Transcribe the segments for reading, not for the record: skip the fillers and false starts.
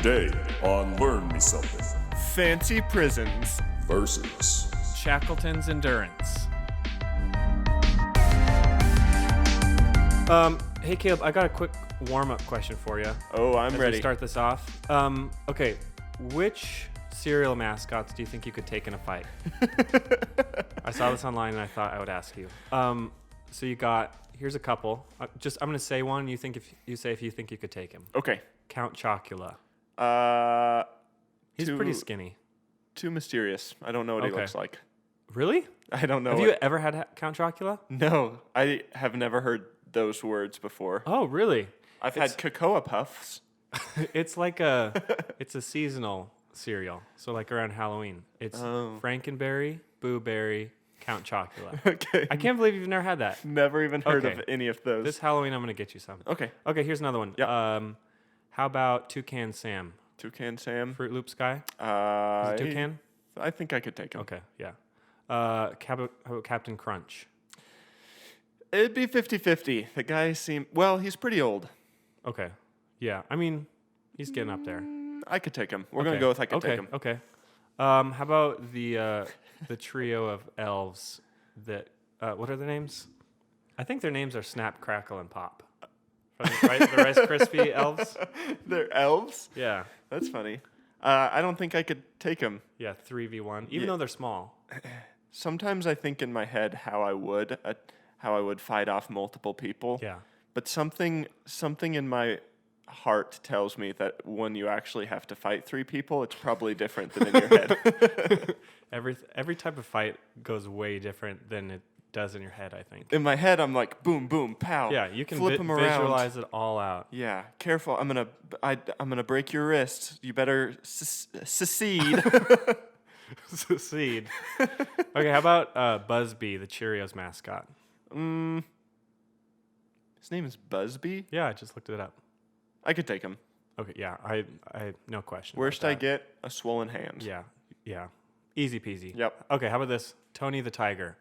Today on Learn Me Something Fancy prisons. versus Shackleton's endurance. Hey Caleb, I got a quick warm-up question for you. Oh, I'm as ready. we start this off. Okay, which cereal mascots do you think you could take in a fight? I saw this online and I thought I would ask you. So you got, here's a couple. I'm going to say one. You think if you think you could take him. Okay. Count Chocula. He's pretty skinny. Too mysterious. I don't know what he Okay. looks like. Really? I don't know. Have you ever had Count Chocula? No, I have never heard those words before. Oh, really? I've had Cocoa Puffs. It's like it's a seasonal cereal. So like around Halloween. It's Frankenberry, Boo Berry, Count Chocula. Okay. I can't believe you've never had that. Never even heard Okay. of any of those. This Halloween, I'm going to get you some. Okay. Okay, here's another one. Yep. How about Toucan Sam? Toucan Sam. Fruit Loops guy? Uh, Is it Toucan? I think I could take him. Okay, yeah. How about Captain Crunch? It'd be 50-50. The guy he's pretty old. Okay, yeah. I mean, he's getting up there. I could take him. We're going to go with I could take him. Okay. How about the trio of elves that, what are their names? I think their names are Snap, Crackle, and Pop. The Rice Krispie elves? They're elves? Yeah. That's funny. I don't think I could take him. Yeah, 3v1, even though they're small. Sometimes I think in my head how I would fight off multiple people. Yeah. But something in my heart tells me that when you actually have to fight three people, it's probably different than in your head. Every type of fight goes way different than it does in your head, I think. In my head, I'm like boom, boom, pow. Yeah, you can flip them around. visualize it all out. Yeah, careful. I'm gonna break your wrist. You better secede. Succeed. Okay, how about Buzzbee, the Cheerios mascot? His name is Busby. Yeah, I just looked it up. I could take him. Okay, yeah, I no question. Worst about I that. get, a swollen hand. Yeah, easy peasy. Yep. Okay, how about this? Tony the Tiger.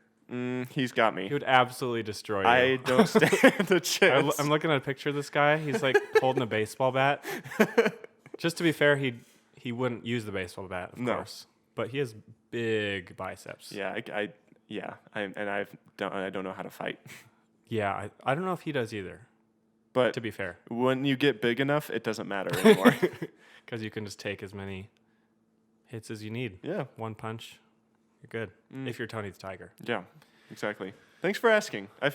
He's got me. He would absolutely destroy you. I don't stand a chance. I'm looking at a picture of this guy. He's like holding a baseball bat. Just to be fair, he wouldn't use the baseball bat, of course. But he has big biceps. Yeah, I don't know how to fight. Yeah, I don't know if he does either. But To be fair, when you get big enough, it doesn't matter anymore. because you can just take as many hits as you need. Yeah. One punch, you're good. If you're Tony the Tiger. Yeah, exactly. Thanks for asking. I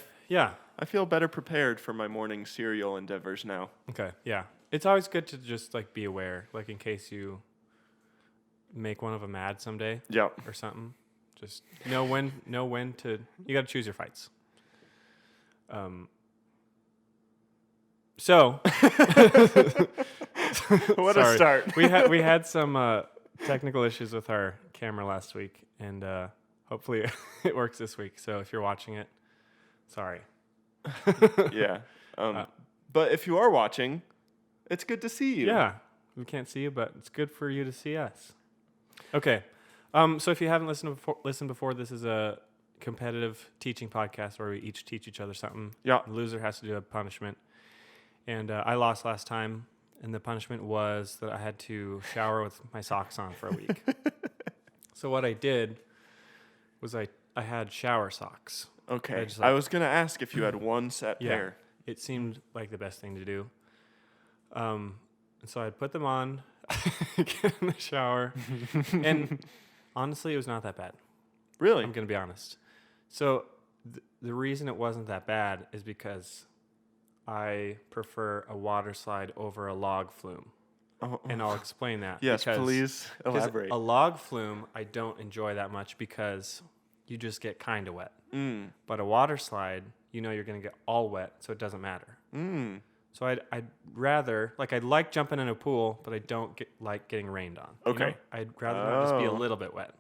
feel better prepared for my morning cereal endeavors now. Okay. Yeah. It's always good to just like be aware, like in case you make one of them mad someday. Yeah. Or something. Just know when to. You got to choose your fights. So. What a start. we had some technical issues with our camera last week, and hopefully it works this week. So if you're watching it, sorry. Yeah. But if you are watching, it's good to see you. Yeah, we can't see you, but it's good for you to see us. Okay. So if you haven't listened before, this is a competitive teaching podcast where we each teach each other something. Yeah. The loser has to do a punishment. And I lost last time, and the punishment was that I had to shower with my socks on for a week. So what I did was I had shower socks. Okay. just, I was going to ask if you had one set pair. It seemed like the best thing to do. And so I put them on, get in the shower, and honestly, it was not that bad. Really? I'm going to be honest. So the reason it wasn't that bad is because I prefer a water slide over a log flume. Oh. And I'll explain that. Yes, because please elaborate. A log flume, I don't enjoy that much because you just get kind of wet. But a water slide, you're going to get all wet, so it doesn't matter. So I'd rather, I'd like jumping in a pool, but I don't like getting rained on. Okay. I'd rather not just be a little bit wet.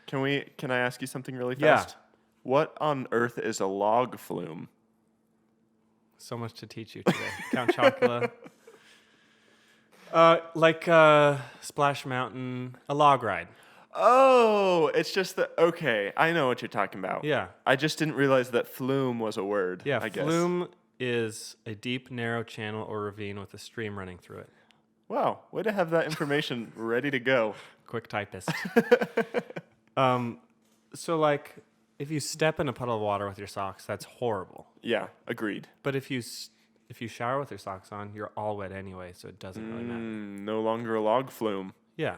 Can I ask you something really Yeah. fast? What on earth is a log flume? So much to teach you today. Count Chocula. Splash Mountain, a log ride. Oh, it's just okay, I know what you're talking about. Yeah. I just didn't realize that flume was a word. Yeah, I guess. flume is a deep, narrow channel or ravine with a stream running through it. Wow, way to have that information ready to go. Quick typist. So like, if you step in a puddle of water with your socks, that's horrible. Yeah, agreed. But if you shower with your socks on, you're all wet anyway, so it doesn't really matter. No longer a log flume. Yeah,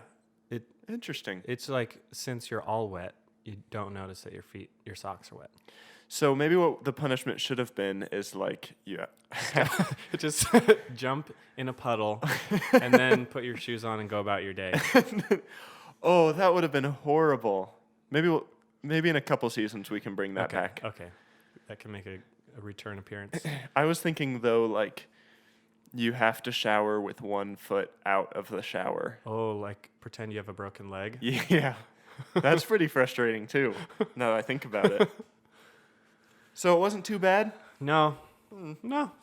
Interesting. it's like since you're all wet, you don't notice that your socks are wet. So maybe what the punishment should have been is like Just jump in a puddle and then put your shoes on and go about your day. Oh, that would have been horrible. Maybe in a couple seasons we can bring that back. Okay, that can make a return appearance. I was thinking though, like you have to shower with one foot out of the shower. Oh, like pretend you have a broken leg. Yeah, that's pretty frustrating too. Now that I think about it. So it wasn't too bad. No.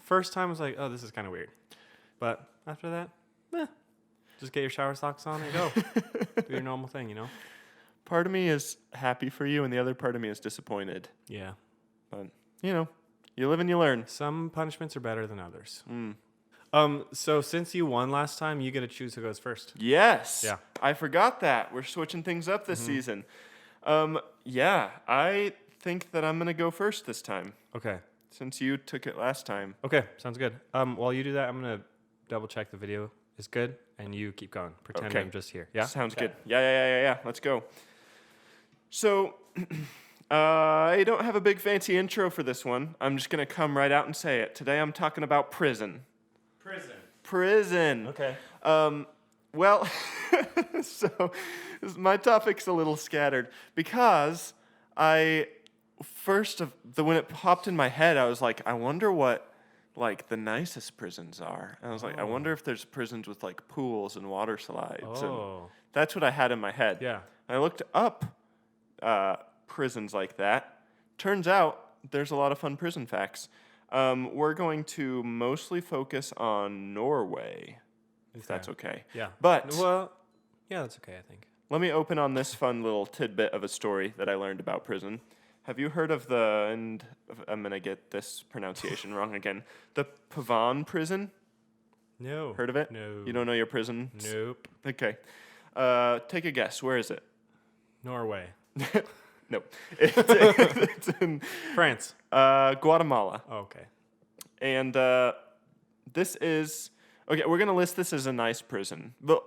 First time I was like, oh, this is kind of weird. But after that, just get your shower socks on and go. Do your normal thing, you know? Part of me is happy for you, and the other part of me is disappointed. Yeah. But you live and you learn. Some punishments are better than others. So since you won last time, you get to choose who goes first. Yes. Yeah. I forgot that. We're switching things up this season. Yeah, I think that I'm going to go first this time Okay. since you took it last time. Okay, sounds good. While you do that, I'm going to double check the video is good, and you keep going. Pretend Okay. I'm just here. Yeah? Sounds good. Yeah. Let's go. So, I don't have a big fancy intro for this one. I'm just going to come right out and say it. Today I'm talking about prison. Prison. Okay. Well, so my topic's a little scattered because when it popped in my head, I was like, I wonder what like the nicest prisons are. And I was like, I wonder if there's prisons with like pools and water slides. And Oh. that's what I had in my head. Yeah. I looked up prisons like that. Turns out there's a lot of fun prison facts. We're going to mostly focus on Norway, if that's okay. Yeah. But Well, yeah, that's okay, I think. let me open on this fun little tidbit of a story that I learned about prison. Have you heard of I'm going to get this pronunciation wrong again, the Pavan prison? No. Heard of it? No. You don't know your prison? Nope. Okay. Take a guess. Where is it? Norway. No. It's in France. Guatemala. Oh, okay. And this is... Okay, we're going to list this as a nice prison. But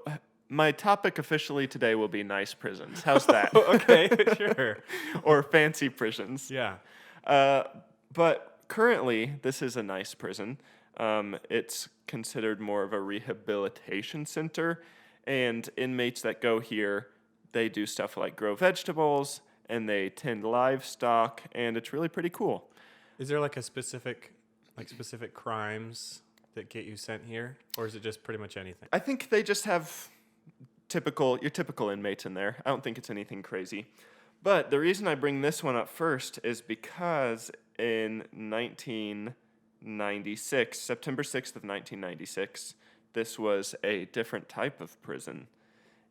my topic officially today will be nice prisons. How's that? Okay, sure. Or fancy prisons. Yeah. But currently, this is a nice prison. It's considered more of a rehabilitation center. And inmates that go here, they do stuff like grow vegetables, and they tend livestock, and it's really pretty cool. Is there like a specific crimes that get you sent here, or is it just pretty much anything? I think they just have your typical inmates in there. I don't think it's anything crazy. But the reason I bring this one up first is because in 1996, September 6th of 1996, this was a different type of prison.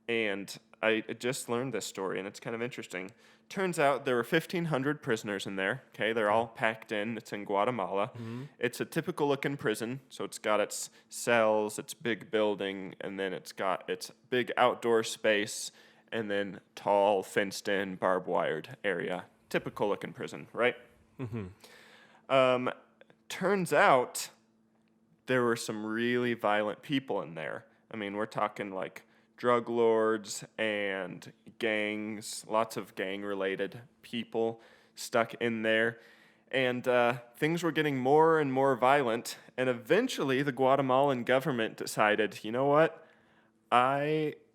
And I just learned this story, and it's kind of interesting. Turns out there were 1,500 prisoners in there. Okay, they're all packed in. It's in Guatemala. Mm-hmm. It's a typical-looking prison, so it's got its cells, its big building, and then it's got its big outdoor space, and then tall, fenced-in, barbed-wired area. Typical-looking prison, right? Mm-hmm. Turns out there were some really violent people in there. I mean, we're talking like drug lords and gangs, lots of gang-related people stuck in there. And things were getting more and more violent. And eventually, the Guatemalan government decided, you know what?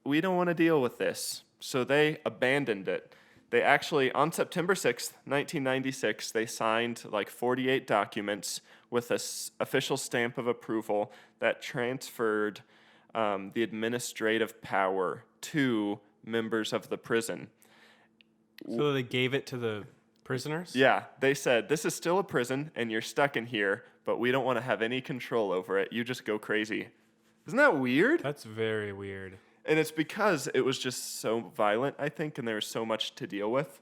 We don't want to deal with this. So they abandoned it. They actually, on September 6th, 1996, they signed like 48 documents with an official stamp of approval that transferred the administrative power to members of the prison. So they gave it to the prisoners? Yeah, they said, this is still a prison, and you're stuck in here, but we don't want to have any control over it. You just go crazy. Isn't that weird? That's very weird. And it's because it was just so violent, I think, and there was so much to deal with.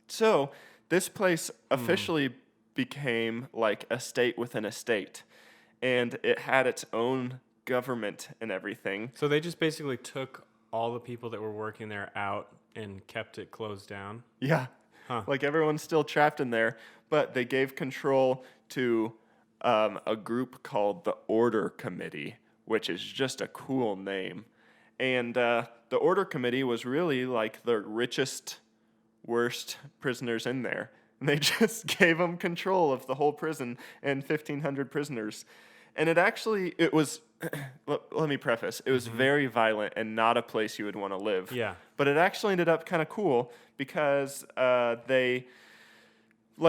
So this place officially became like a state within a state, and it had its own government and everything. So they just basically took all the people that were working there out and kept it closed down. Yeah. Huh. Like everyone's still trapped in there, but they gave control to a group called the Order Committee, which is just a cool name. And the Order Committee was really like the richest, worst prisoners in there. And they just gave them control of the whole prison and 1,500 prisoners. And it was, let me preface, it was very violent and not a place you would want to live. Yeah. But it actually ended up kind of cool because they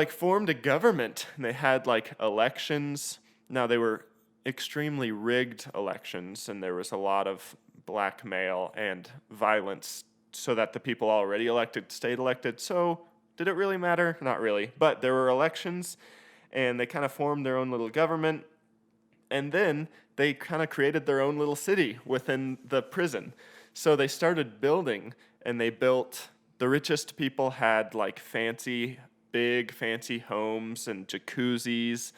formed a government. And they had elections. Now they were extremely rigged elections, and there was a lot of blackmail and violence so that the people already elected stayed elected. So did it really matter? Not really. But there were elections, and they kind of formed their own little government. And then they kind of created their own little city within the prison. So they started building, and the richest people had big fancy homes and jacuzzis.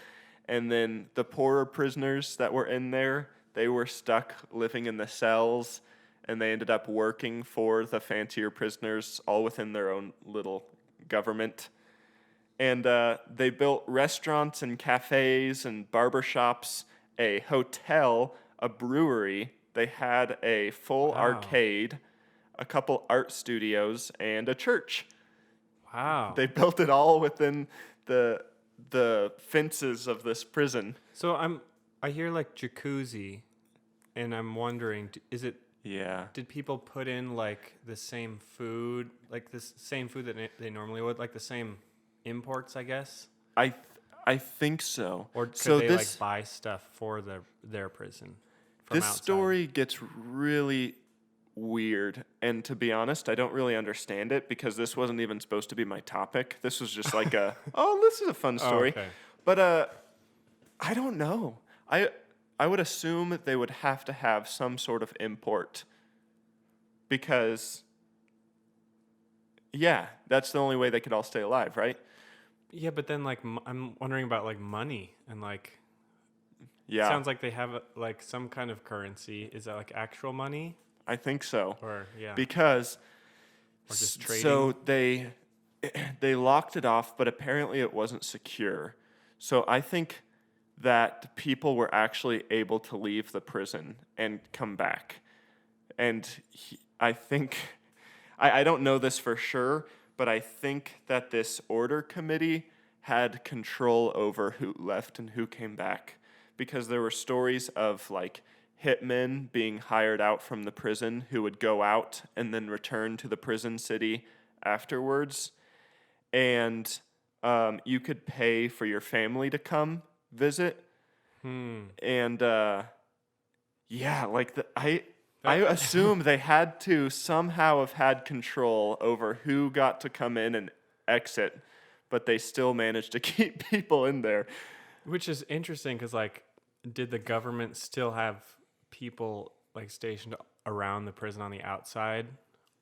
And then the poorer prisoners that were in there, they were stuck living in the cells, and they ended up working for the fancier prisoners all within their own little government. And they built restaurants and cafes and barbershops, a hotel, a brewery. They had a full arcade, a couple art studios, and a church. Wow. They built it all within the fences of this prison. So I hear jacuzzi, and I'm wondering, Yeah. did people put in the same food, this same food that they normally would, the same imports, I guess? I think so. Or could they buy stuff for their prison from This outside? story gets really weird, and to be honest, I don't really understand it because this wasn't even supposed to be my topic. This was just this is a fun story. Okay. But I don't know. I would assume they would have to have some sort of import because that's the only way they could all stay alive, right? Yeah, but then I'm wondering about money and Yeah. sounds like they have some kind of currency. Is that actual money I think so. or Because or just trading? so they locked it off, but apparently it wasn't secure. So I think that people were actually able to leave the prison and come back. And I think, I don't know this for sure, but I think that this order committee had control over who left and who came back. Because there were stories of hitmen being hired out from the prison who would go out and then return to the prison city afterwards. And you could pay for your family to come visit. And I assume they had to somehow have had control over who got to come in and exit, but they still managed to keep people in there. Which is interesting because did the government still have people stationed around the prison on the outside,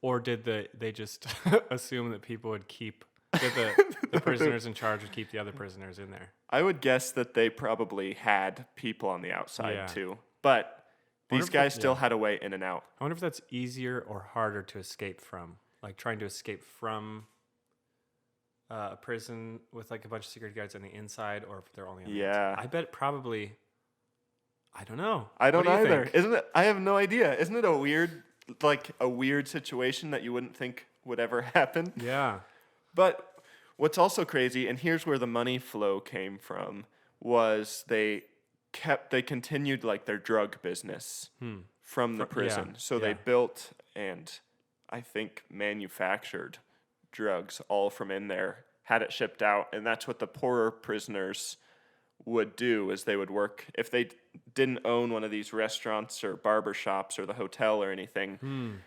or did they just assume that people would keep the prisoners in charge would keep the other prisoners in there? I would guess that they probably had people on the outside Yeah. too, but these guys still yeah. had a way in and out. I wonder if that's easier or harder to escape from, trying to escape from a prison with a bunch of security guards on the inside, or if they're only on the outside. I bet probably. I don't know. I don't What do you either. think? Isn't it? I have no idea. Isn't it a weird situation that you wouldn't think would ever happen? Yeah. But what's also crazy, and here's where the money flow came from, was they continued their drug business from the prison. yeah, So they yeah. built and I think manufactured drugs all from in there, had it shipped out, and that's what the poorer prisoners would do is they would work if they didn't own one of these restaurants or barber shops or the hotel or anything.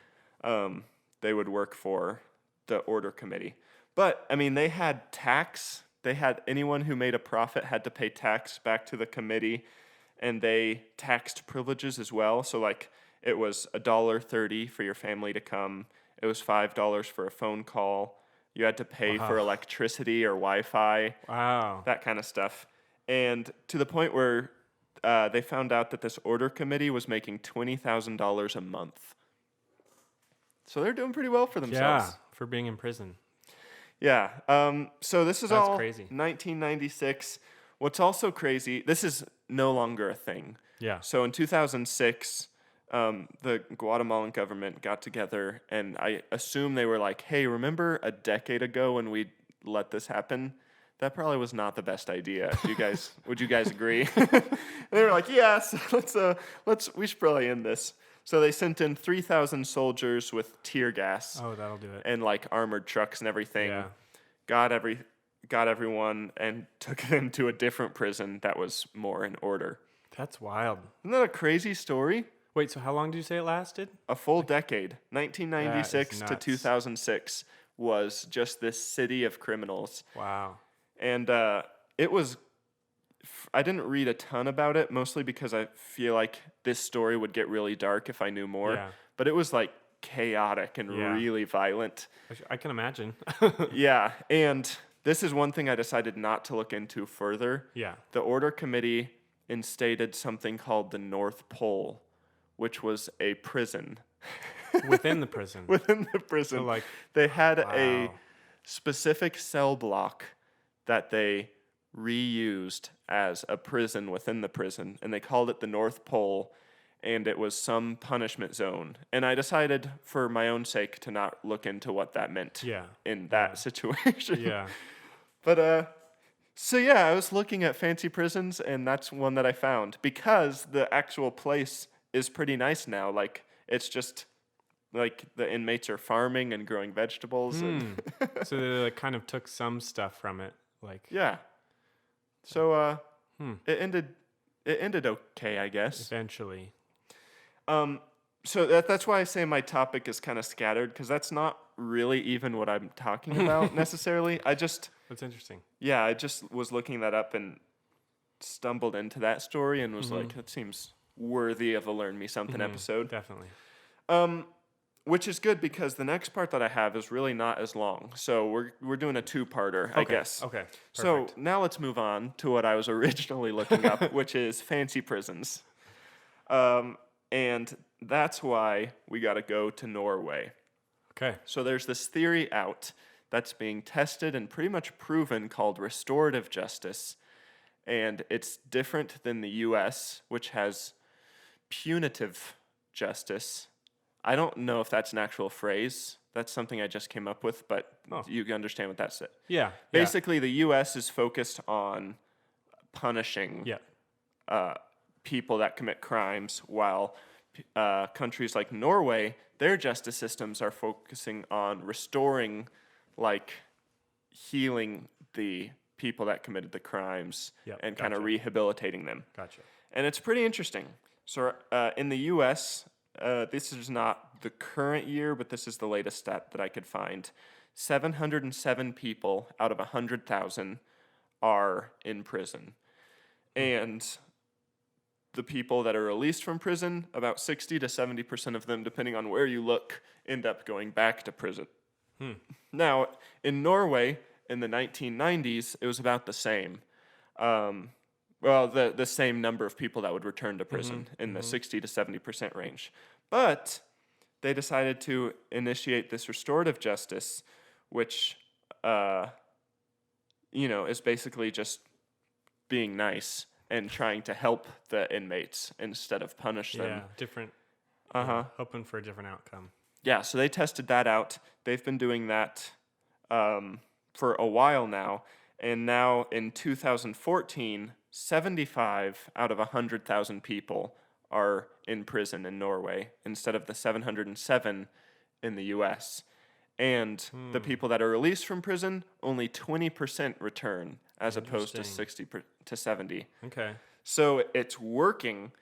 They would work for the order committee. But I mean, they had tax. They had anyone who made a profit had to pay tax back to the committee, and they taxed privileges as well. So it was $1.30 for your family to come. It was $5 for a phone call. You had to pay for electricity or Wi-Fi. Wow. That kind of stuff. And to the point where they found out that this order committee was making $20,000 a month. So they're doing pretty well for themselves. Yeah, for being in prison. Yeah. So this is That's all crazy. 1996. What's also crazy, this is no longer a thing. Yeah. So in 2006, the Guatemalan government got together, and I assume they were like, hey, remember a decade ago when we let this happen? That probably was not the best idea. Would you guys agree? And they were like, yes, we should probably end this. So they sent in 3,000 soldiers with tear gas Oh, that'll do it. and like armored trucks and everything. Yeah. Got everyone and took them to a different prison that was more in order. That's wild. Isn't that a crazy story? Wait, so how long did you say it lasted? A full decade, 1996 That is to nuts. 2006, was just this city of criminals. Wow. And it was, I didn't read a ton about it, mostly because I feel like this story would get really dark if I knew more. Yeah. But it was like chaotic and Yeah. really violent. I can imagine. Yeah. And this is one thing I decided not to look into further. Yeah. The order committee instated something called the North Pole, which was a prison. Within the prison. Within the prison. So, like, they had a wow. specific cell block that they reused as a prison within the prison, and they called it the North Pole, and it was some punishment zone. And I decided, for my own sake, to not look into what that meant Yeah. in that situation. Yeah. But, so yeah, I was looking at fancy prisons, and that's one that I found, because the actual place is pretty nice now. Like, it's just, like, the inmates are farming and growing vegetables. And So they like, kind of took some stuff from it. Like, yeah. So, it ended okay, I guess. eventually. So that's why I say my topic is kind of scattered, because that's not really even what I'm talking about necessarily. That's interesting. I just was looking that up and stumbled into that story and was like, that seems worthy of a Learn Me Something episode. Definitely. Which is good, because the next part that I have is really not as long. So we're doing a two-parter, I guess. Okay. So Perfect. now let's move on to what I was originally looking up, which is fancy prisons. And that's why we got to go to Norway. Okay. So there's this theory out that's being tested and pretty much proven called restorative justice. And it's different than the US, which has punitive justice. I don't know if that's an actual phrase. That's something I just came up with, but you can understand what that's. Yeah. Basically, the U.S. is focused on punishing people that commit crimes, while countries like Norway, their justice systems are focusing on restoring, like, healing the people that committed the crimes and kind of gotcha. rehabilitating them. Gotcha. And it's pretty interesting. So in the U.S., this is not the current year, but this is the latest stat that I could find. 707 people out of 100,000 are in prison. And the people that are released from prison, about 60 to 70% of them, depending on where you look, end up going back to prison. Now, in Norway, in the 1990s, it was about the same. The same number of people that would return to prison in the 60 to 70% range. But they decided to initiate this restorative justice, which, is basically just being nice and trying to help the inmates instead of punish them. Yeah. Different. Hoping for a different outcome. Yeah, so they tested that out. They've been doing that for a while now. And now in 2014, 75 out of 100,000 people are in prison in Norway instead of the 707 in the U.S. And the people that are released from prison, only 20% return as opposed to 60 to 70. Okay. So it's working,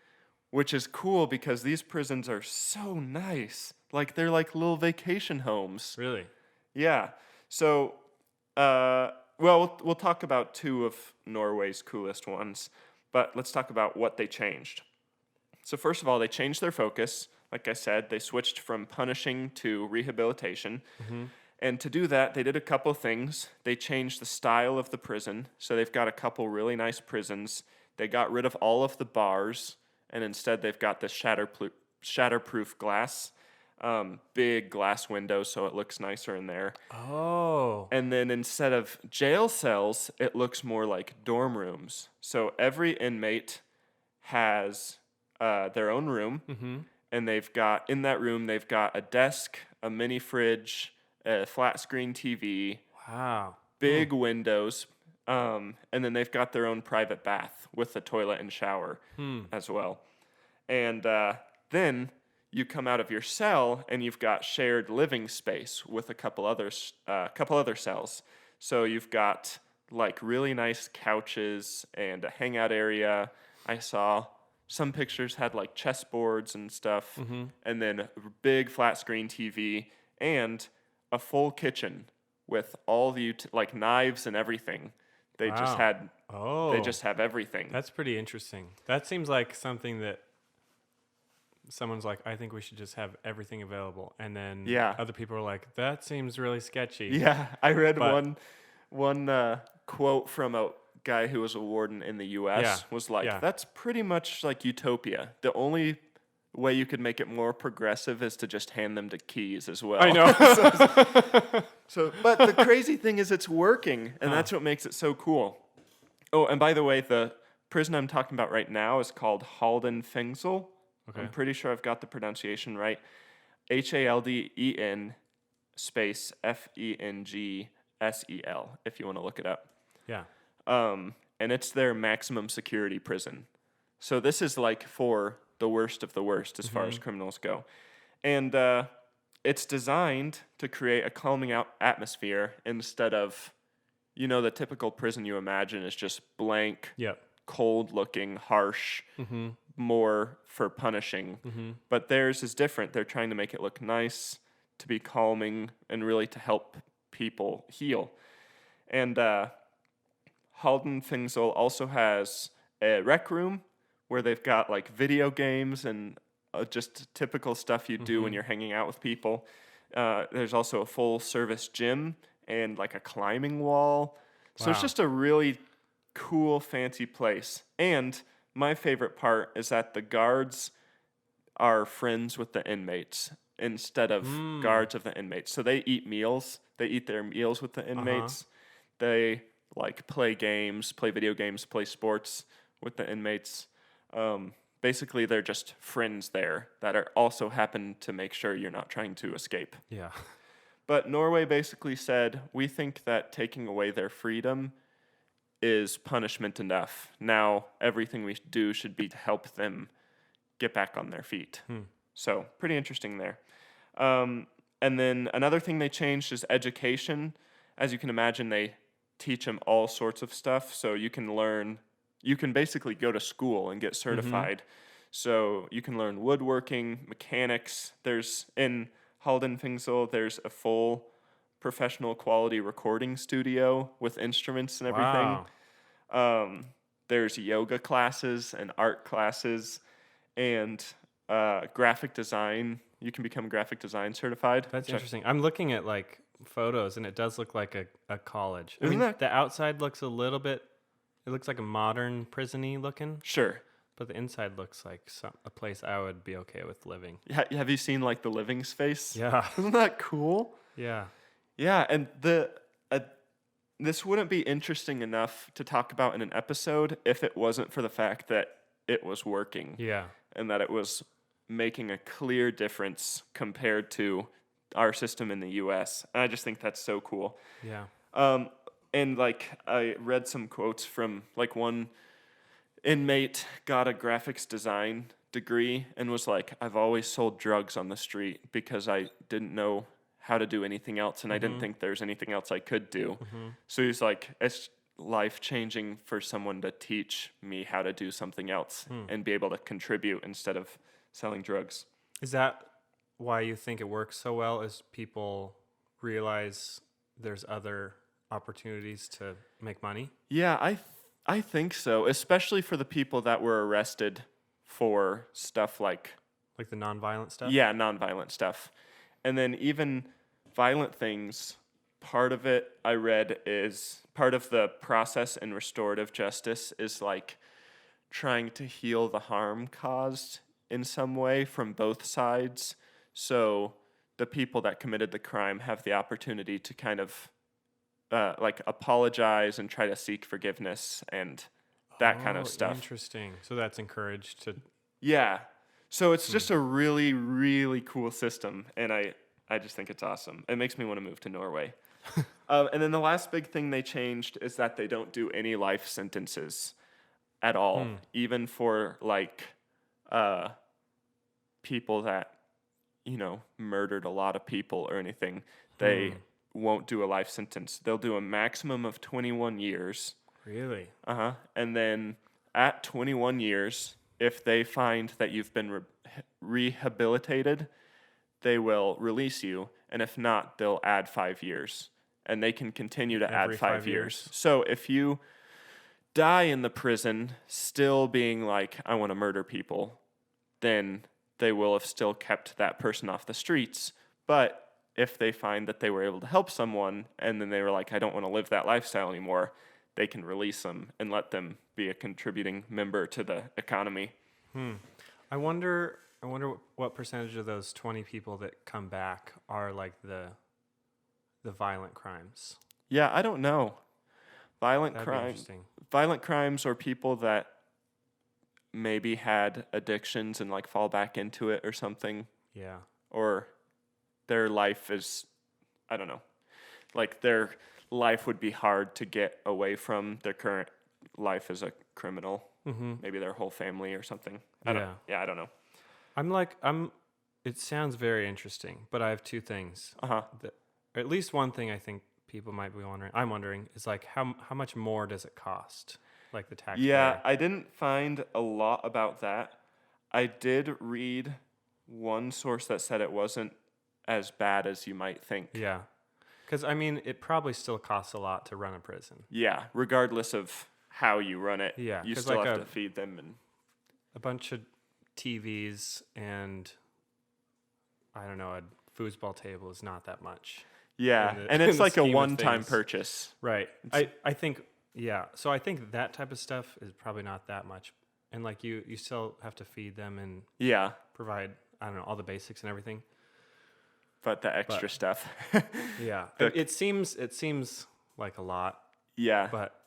which is cool because these prisons are so nice. Like, they're like little vacation homes. Really? Yeah. So, we'll talk about two of Norway's coolest ones, but let's talk about what they changed. So first of all, they changed their focus. Like I said, they switched from punishing to rehabilitation. And to do that, they did a couple things. They changed the style of the prison. So they've got a couple really nice prisons They got rid of all of the bars, and instead they've got this shatterproof glass, big glass windows, so it looks nicer in there. Oh. And then instead of jail cells, it looks more like dorm rooms. So every inmate has their own room, and in that room, they've got a desk, a mini fridge, a flat screen TV, Wow. big windows, and then they've got their own private bath with a toilet and shower as well. And then you come out of your cell and you've got shared living space with a couple other cells. So you've got like really nice couches and a hangout area. I saw some pictures had like chessboards and stuff, and then a big flat screen TV and a full kitchen with all the like knives and everything. They just had. Oh. They just have everything. That's pretty interesting. That seems like something that someone's like, I think we should just have everything available. And then other people are like, that seems really sketchy. Yeah, I read one quote from a guy who was a warden in the U.S. was like, that's pretty much like utopia. The only way you could make it more progressive is to just hand them the keys as well. I know. But the crazy thing is it's working, and that's what makes it so cool. Oh, and by the way, the prison I'm talking about right now is called Halden Fengsel. Okay. I'm pretty sure I've got the pronunciation right. Halden space Fengsel, if you want to look it up. Yeah. And it's their maximum security prison. So this is like for the worst of the worst as far as criminals go. And it's designed to create a calming out atmosphere instead of, the typical prison you imagine is just blank, cold looking, harsh, more for punishing. But theirs is different. They're trying to make it look nice, to be calming, and really to help people heal. And Halden Fengsel also has a rec room where they've got like video games and just typical stuff you do when you're hanging out with people. There's also a full service gym and like a climbing wall. So it's just a really cool, fancy place. And my favorite part is that the guards are friends with the inmates instead of guards of the inmates. So they eat meals. They eat their meals with the inmates. They like play video games, play sports with the inmates. Basically, they're just friends there that are also happen to make sure you're not trying to escape. Yeah. But Norway basically said, we think that taking away their freedom is punishment enough. Now, everything we do should be to help them get back on their feet. So, pretty interesting there. And then another thing they changed is education. As you can imagine, they teach them all sorts of stuff. So you can basically go to school and get certified. So you can learn woodworking, mechanics. In Halden Fengsel, there's a full professional quality recording studio with instruments and everything. Wow. There's yoga classes and art classes and graphic design. You can become graphic design certified. That's interesting. I'm looking at like photos and it does look like a college. The outside looks a little bit, it looks like a modern prison-y looking. Sure. But the inside looks like a place I would be okay with living. Have you seen like the living space? Yeah. Isn't that cool? Yeah. Yeah, and this wouldn't be interesting enough to talk about in an episode if it wasn't for the fact that it was working. Yeah. And that it was making a clear difference compared to our system in the U.S. And I just think that's so cool. Yeah. And like I read some quotes from like one inmate got a graphics design degree and was like, I've always sold drugs on the street because I didn't know how to do anything else and I didn't think there's anything else I could do. So he's like, it's life-changing for someone to teach me how to do something else and be able to contribute instead of selling drugs. Is that why you think it works so well, is people realize there's other opportunities to make money? Yeah, I think so, especially for the people that were arrested for stuff like the nonviolent stuff? Yeah, nonviolent stuff. And then even violent things, part of it I read is part of the process in restorative justice is like trying to heal the harm caused in some way from both sides. So the people that committed the crime have the opportunity to kind of like apologize and try to seek forgiveness and that kind of stuff. Interesting. So that's encouraged to. Yeah. So it's just a really, really cool system, and I just think it's awesome. It makes me want to move to Norway. And then the last big thing they changed is that they don't do any life sentences at all, even for like people that, you know, murdered a lot of people or anything. They won't do a life sentence. They'll do a maximum of 21 years. Really? And then at 21 years, if they find that you've been rehabilitated, they will release you. And if not, they'll add 5 years. And they can continue to Every add 5 5 years. years. So if you die in the prison still being like, I want to murder people, then they will have still kept that person off the streets. But if they find that they were able to help someone and then they were like, I don't want to live that lifestyle anymore, they can release them and let them be a contributing member to the economy. I wonder what percentage of those 20 people that come back are like the violent crimes. Yeah, I don't know. That'd be interesting. Violent crimes or people that maybe had addictions and like fall back into it or something. Yeah. Or their life is, I don't know. Like their life would be hard to get away from their current life as a criminal. Maybe their whole family or something. I don't know. It sounds very interesting, but I have two things. Or at least one thing I think people might be wondering. I'm wondering is like how much more does it cost? Like the taxpayer. Yeah, I didn't find a lot about that. I did read one source that said it wasn't as bad as you might think. Yeah. Because, I mean, it probably still costs a lot to run a prison. Yeah, regardless of how you run it. Yeah, You 'cause still like have to feed them. And a bunch of TVs and, I don't know, a foosball table is not that much. yeah, in the- and in it's the like a scheme of one-time things. purchase. Right. I think, yeah. So I think that type of stuff is probably not that much. And, like, you still have to feed them and Yeah, provide, I don't know, all the basics and everything. but the extra stuff. Yeah. The- It seems like a lot, Yeah, but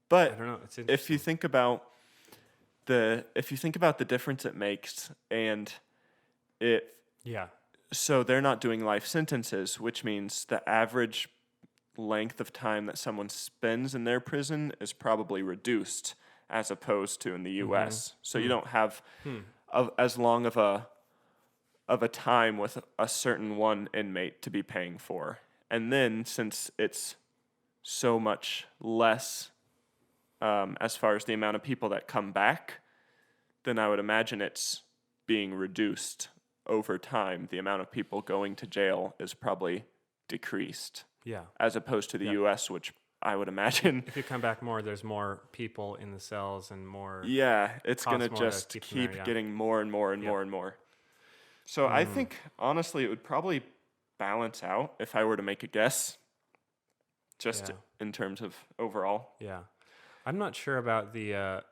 but I don't know. It's if you think about the difference it makes, and it yeah. so they're not doing life sentences, which means the average length of time that someone spends in their prison is probably reduced as opposed to in the U.S. So you don't have as long of a time with a certain one inmate to be paying for. And then since it's so much less as far as the amount of people that come back, then I would imagine it's being reduced over time. The amount of people going to jail is probably decreased Yeah. as opposed to the U.S., which I would imagine. If you come back more, there's more people in the cells and more. Yeah, it's Costs going to more to just keep them keep there, yeah. getting more and more and more and more. So I think, honestly, it would probably balance out if I were to make a guess, just Yeah. in terms of overall. Yeah. I'm not sure about the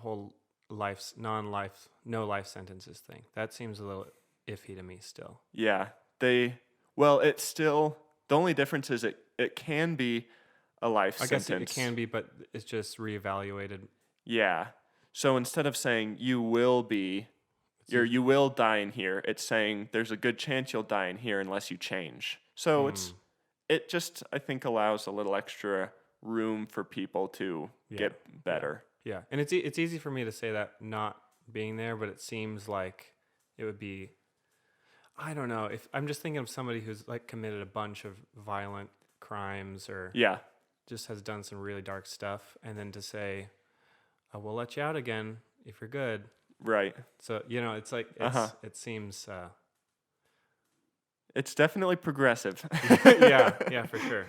whole no life sentences thing. That seems a little iffy to me still. Yeah, it's still, the only difference is it can be a life I sentence. guess it can be, but it's just reevaluated. Yeah. So instead of saying you will die in here, it's saying there's a good chance you'll die in here unless you change. So it just, I think, allows a little extra room for people to get better. Yeah. And it's easy for me to say that not being there, but it seems like it would be, I don't know, if I'm just thinking of somebody who's like committed a bunch of violent crimes or Yeah. just has done some really dark stuff, and then to say, we'll let you out again if you're good. Right. So, it's like, it seems, It's definitely progressive. yeah, for sure.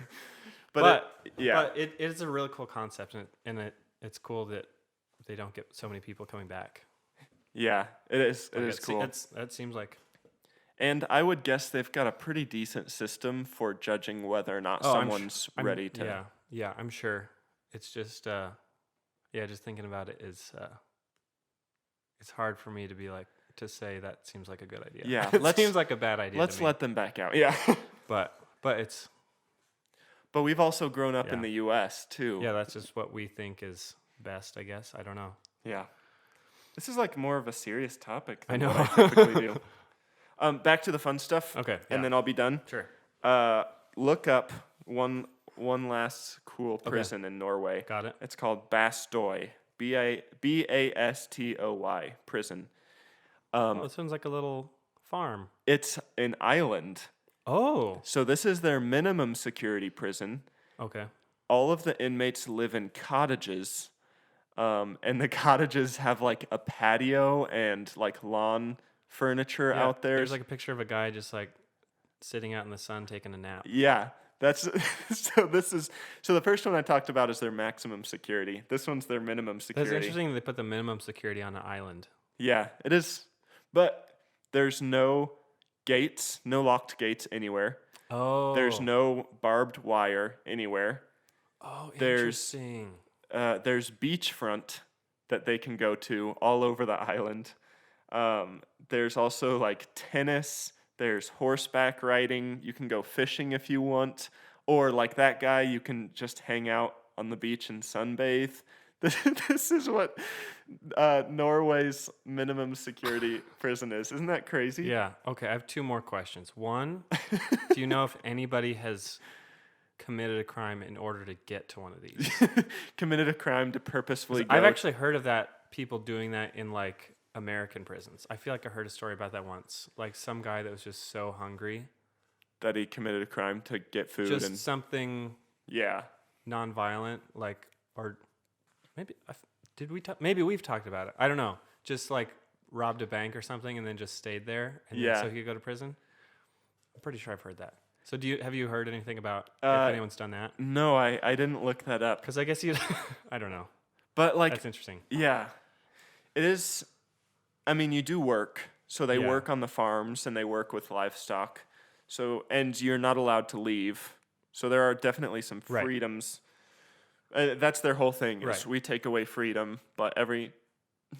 But it is a really cool concept, and it's cool that they don't get so many people coming back. Yeah, it is. It Like, is cool. That seems like. And I would guess they've got a pretty decent system for judging whether or not someone's ready to. Yeah, I'm sure. It's just, just thinking about it is it's hard for me to be like to say that seems like a good idea. Yeah, It seems like a bad idea. Let's to me. let them back out. Yeah. But it's But we've also grown up in Yeah. the U.S. too. yeah, that's just what we think is best, I guess. I don't know. Yeah. This is like more of a serious topic I than know. what I typically do. Back to the fun stuff. Okay, yeah. And then I'll be done. Sure. Look up one last cool prison in Norway. Got it. It's called Bastoy. Bastoy prison. Oh, it sounds like a little farm. It's an island. Oh. So this is their minimum security prison. Okay. All of the inmates live in cottages. And the cottages have like a patio and like lawn furniture Yeah, out there. There's like a picture of a guy just like sitting out in the sun taking a nap. Yeah, that's so the first one I talked about is their maximum security. This one's their minimum security. That's interesting they put the minimum security on an island. Yeah, it is. But there's no gates, no locked gates anywhere. Oh. There's no barbed wire anywhere. Oh, there's- interesting. There's beachfront that they can go to all over the island. There's also like tennis. There's horseback riding. You can go fishing if you want. Or like that guy, you can just hang out on the beach and sunbathe. This is what Norway's minimum security prison is. Isn't that crazy? Yeah. Okay, I have two more questions. One, do you know if anybody has committed a crime in order to get to one of these? Committed a crime to purposefully go. I've actually heard of that, people doing that in like American prisons. I feel like I heard a story about that once. Like some guy that was just so hungry. that he committed a crime to get food Just and something yeah. non-violent, like, or maybe, maybe we've talked about it. I don't know. Just like robbed a bank or something and then just stayed there and Yeah. then so he could go to prison. I'm pretty sure I've heard that. So have you heard anything about if Uh, anyone's done that? No, I didn't look that up. Because I guess you, I don't know. But like That's interesting. yeah. It is I mean you do work. So they Yeah. work on the farms and they work with livestock. So and you're not allowed to leave. So there are definitely some Right. freedoms. That's their whole thing is Right. we take away freedom, but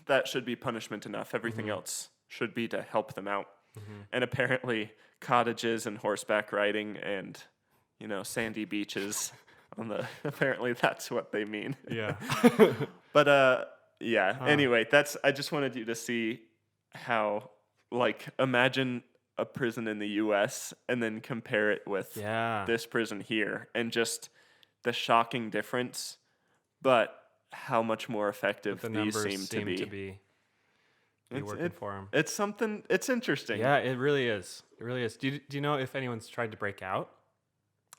that should be punishment enough. Everything Mm-hmm. else should be to help them out. And apparently cottages and horseback riding and sandy beaches apparently that's what they mean. Yeah. But yeah. Anyway, I just wanted you to see how like imagine a prison in the US and then compare it with Yeah. this prison here and just the shocking difference, but how much more effective The these numbers seem to be. working for him. It's something. It's interesting. Yeah, it really is. It really is. Do you know if anyone's tried to break out?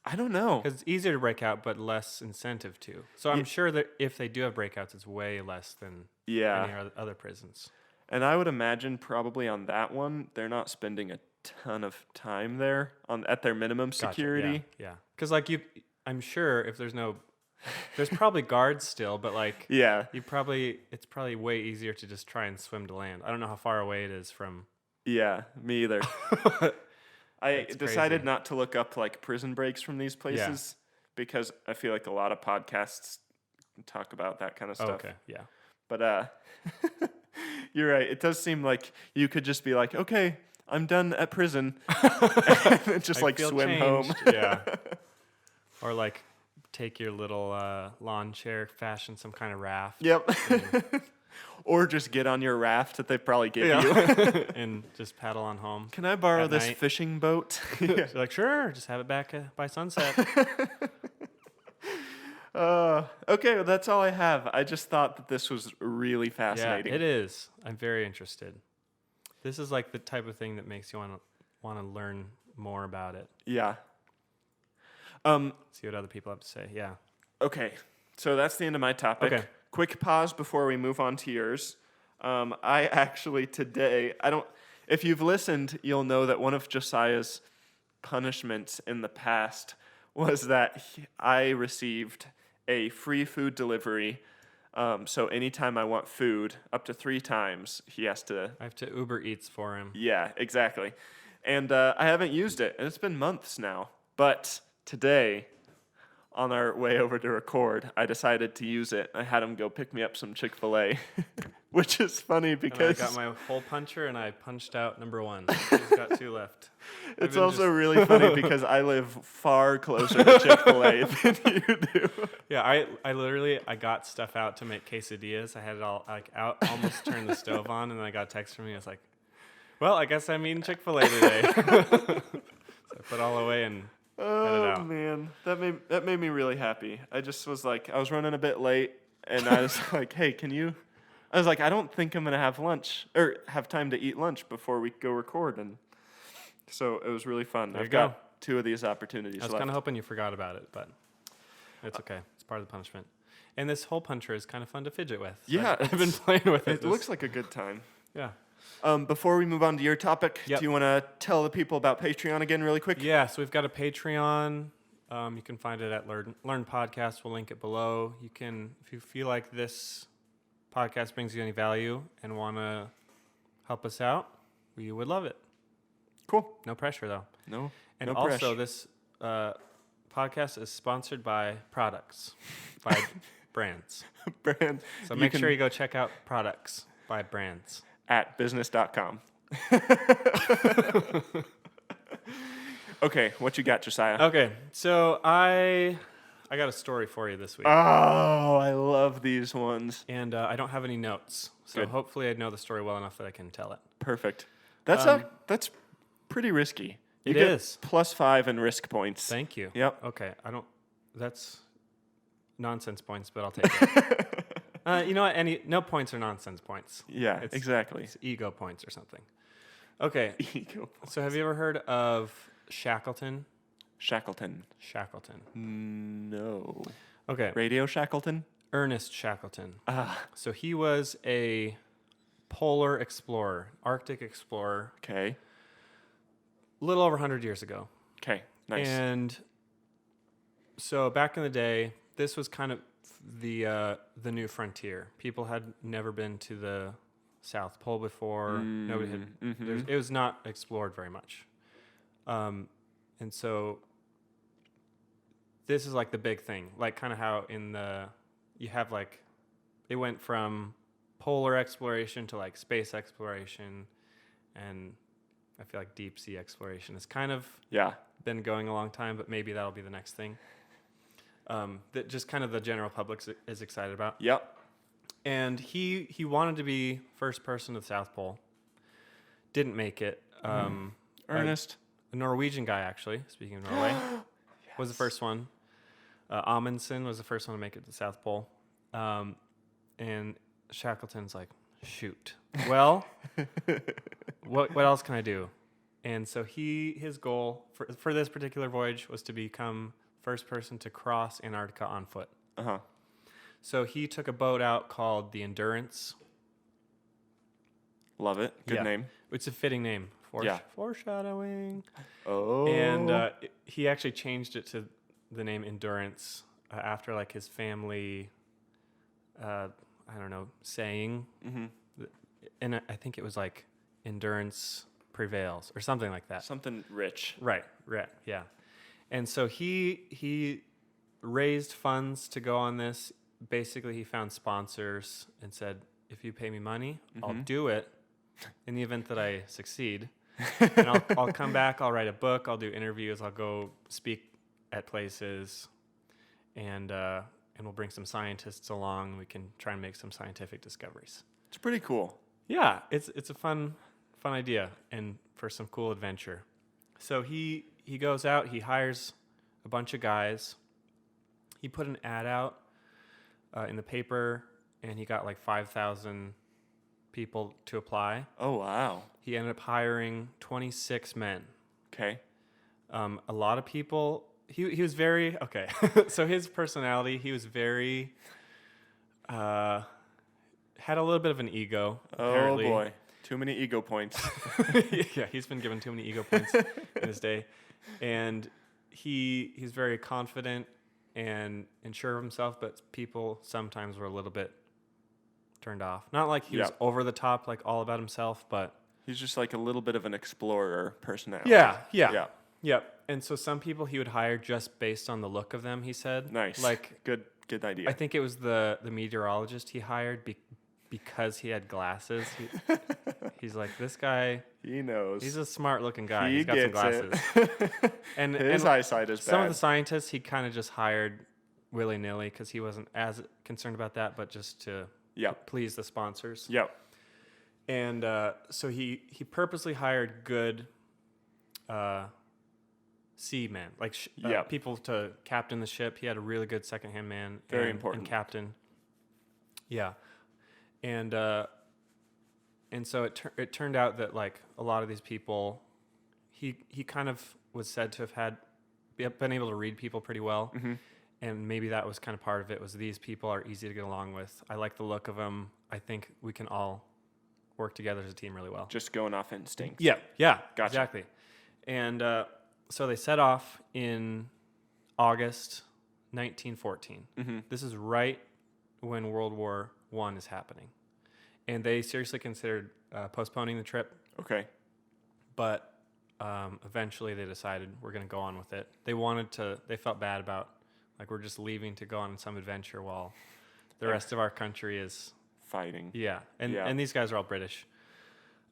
I don't know. Because it's easier to break out, but less incentive to. So I'm sure that if they do have breakouts, it's way less than Yeah. any other prisons. And I would imagine probably on that one, they're not spending a ton of time there at their minimum Gotcha, security. Yeah. Because like I'm sure if there's probably guards still, but like Yeah. it's probably way easier to just try and swim to land. I don't know how far away it is from. Yeah, me either. I That's decided crazy. not to look up like prison breaks from these places because I feel like a lot of podcasts talk about that kind of Oh, stuff. okay. Yeah. But you're right. It does seem like you could just be like, okay, I'm done at prison, and just I like feel swim home. changed. Yeah. Or like take your little lawn chair, fashion some kind of raft. Yep. Or just get on your raft that they probably give you. And just paddle on home. Can I borrow At this night. fishing boat? You're like, sure, just have it back by sunset. Okay, well, that's all I have. I just thought that this was really Yeah, fascinating. it is. I'm very interested. This is like the type of thing that makes you want to learn more about it. Yeah. See what other people have to say. Yeah. Okay, so that's the end of my topic. Okay. Quick pause before we move on to yours. I actually today, if you've listened, you'll know that one of Josiah's punishments in the past was that I received a free food delivery. So anytime I want food, up to 3 times, he has to. I have to Uber Eats for him. Yeah, exactly. And I haven't used it, and it's been months now. But today, on our way over to record, I decided to use it. I had him go pick me up some Chick-fil-A, which is funny And I because got my hole puncher and I punched out number 1. Just got 2 left. it's also really funny because I live far closer to Chick-fil-A than you do. Yeah, I literally got stuff out to make quesadillas. I had it all like out, almost turned the stove on, and then I got a text from me. I was like, well, I guess I'm eating Chick-fil-A today. So I put all away and headed out. Man, that made me really happy. I just was like, I was running a bit late, and I was like, hey, can you? I was like, I don't think I'm gonna have lunch or have time to eat lunch before we go record, and so it was really fun. There I've you go. got 2 of these opportunities I was left. kind of hoping you forgot about it, but it's okay. It's part of the punishment. And this hole puncher is kind of fun to fidget with. Yeah, I've been playing with it. It looks like a good time. Yeah. Before we move on to your topic, Yep. do you want to tell the people about Patreon again really quick? Yeah, so we've got a Patreon. You can find it at Learn Podcast. We'll link it below. You can, if you feel like this podcast brings you any value and want to help us out, we would love it. Cool. No pressure, though. No. And no also, pressure. this podcast is sponsored by products, by brands. Brand. So make sure you go check out products by brands. At business.com. Okay, what you got, Josiah? Okay, so I got a story for you this week. Oh, I love these ones. And I don't have any notes, so Good. hopefully I know the story well enough that I can tell it. Perfect. That's that's pretty risky. You It get is. +5 in risk points. Thank you. Yep. Okay, that's nonsense points, but I'll take it. You know what? No points are nonsense points. Yeah, exactly. It's ego points or something. Okay, Ego points. so have you ever heard of Shackleton? Shackleton. Shackleton. No. Okay, Radio Shackleton? Ernest Shackleton. Ah, So he was a polar explorer, Arctic explorer, okay. a little over 100 years ago. Okay, nice. And so back in the day, this was kind of the new frontier. People had never been to the South Pole before. Nobody had. It was not explored very much. And so this is like the big thing, like kind of how you have like, it went from polar exploration to like space exploration, and I feel like deep sea exploration has kind of Yeah. been going a long time, but maybe that'll be the next thing. That just kind of the general public is excited about. Yep. And he wanted to be first person to the South Pole. Didn't make it. Ernest. A Norwegian guy, actually, speaking of Norway, was the first one. Amundsen was the first one to make it to the South Pole. And Shackleton's like, shoot. Well, what else can I do? And so his goal for this particular voyage was to become first person to cross Antarctica on foot. Uh-huh. So he took a boat out called the Endurance. Love it. Good Yeah. name. It's a fitting name. Foreshadowing. Oh. And he actually changed it to the name Endurance after like his family, I don't know, saying. Mm-hmm. And I think it was like endurance prevails or something like that. Something rich. Right, yeah. And so he raised funds to go on this. Basically, he found sponsors and said, if you pay me money, I'll do it in the event that I succeed. And I'll come back, I'll write a book, I'll do interviews, I'll go speak at places, and we'll bring some scientists along. We can try and make some scientific discoveries. It's pretty cool. Yeah, it's a fun idea and for some cool adventure. So he goes out, he hires a bunch of guys. He put an ad out in the paper, and he got like 5,000 people to apply. Oh, wow. He ended up hiring 26 men. Okay. A lot of people. He was very okay. So his personality, he was very had a little bit of an ego. Apparently. Oh, boy. Too many ego points. Yeah, he's been given too many ego points in his day. And he's very confident and sure of himself, but people sometimes were a little bit turned off. Not like he was over the top, like all about himself, but He's just like a little bit of an explorer personality. yeah. Yep. And so some people he would hire just based on the look of them, he said. Nice. Like, good idea. I think it was the meteorologist he hired because he had glasses. He's like, this guy, he knows. he's a smart looking guy. He He's got some gets glasses. it. And His eyesight is some bad. of the scientists he kind of just hired willy-nilly because he wasn't as concerned about that, but just to please the sponsors. Yep. And so he purposely hired good seamen, like people to captain the ship. He had a really good second-hand man. Very important. And captain. Yeah. And so it turned out that like a lot of these people, he kind of was said to have been able to read people pretty well. Mm-hmm. And maybe that was kind of part of it, was these people are easy to get along with. I like the look of them. I think we can all work together as a team really well. Just going off instinct. Yeah, Gotcha. exactly. And so they set off in August 1914. Mm-hmm. This is right when World War I is happening. And they seriously considered postponing the trip, Okay. but eventually they decided we're going to go on with it. They felt bad about, like, we're just leaving to go on some adventure while the rest of our country is fighting. Yeah, and these guys are all British.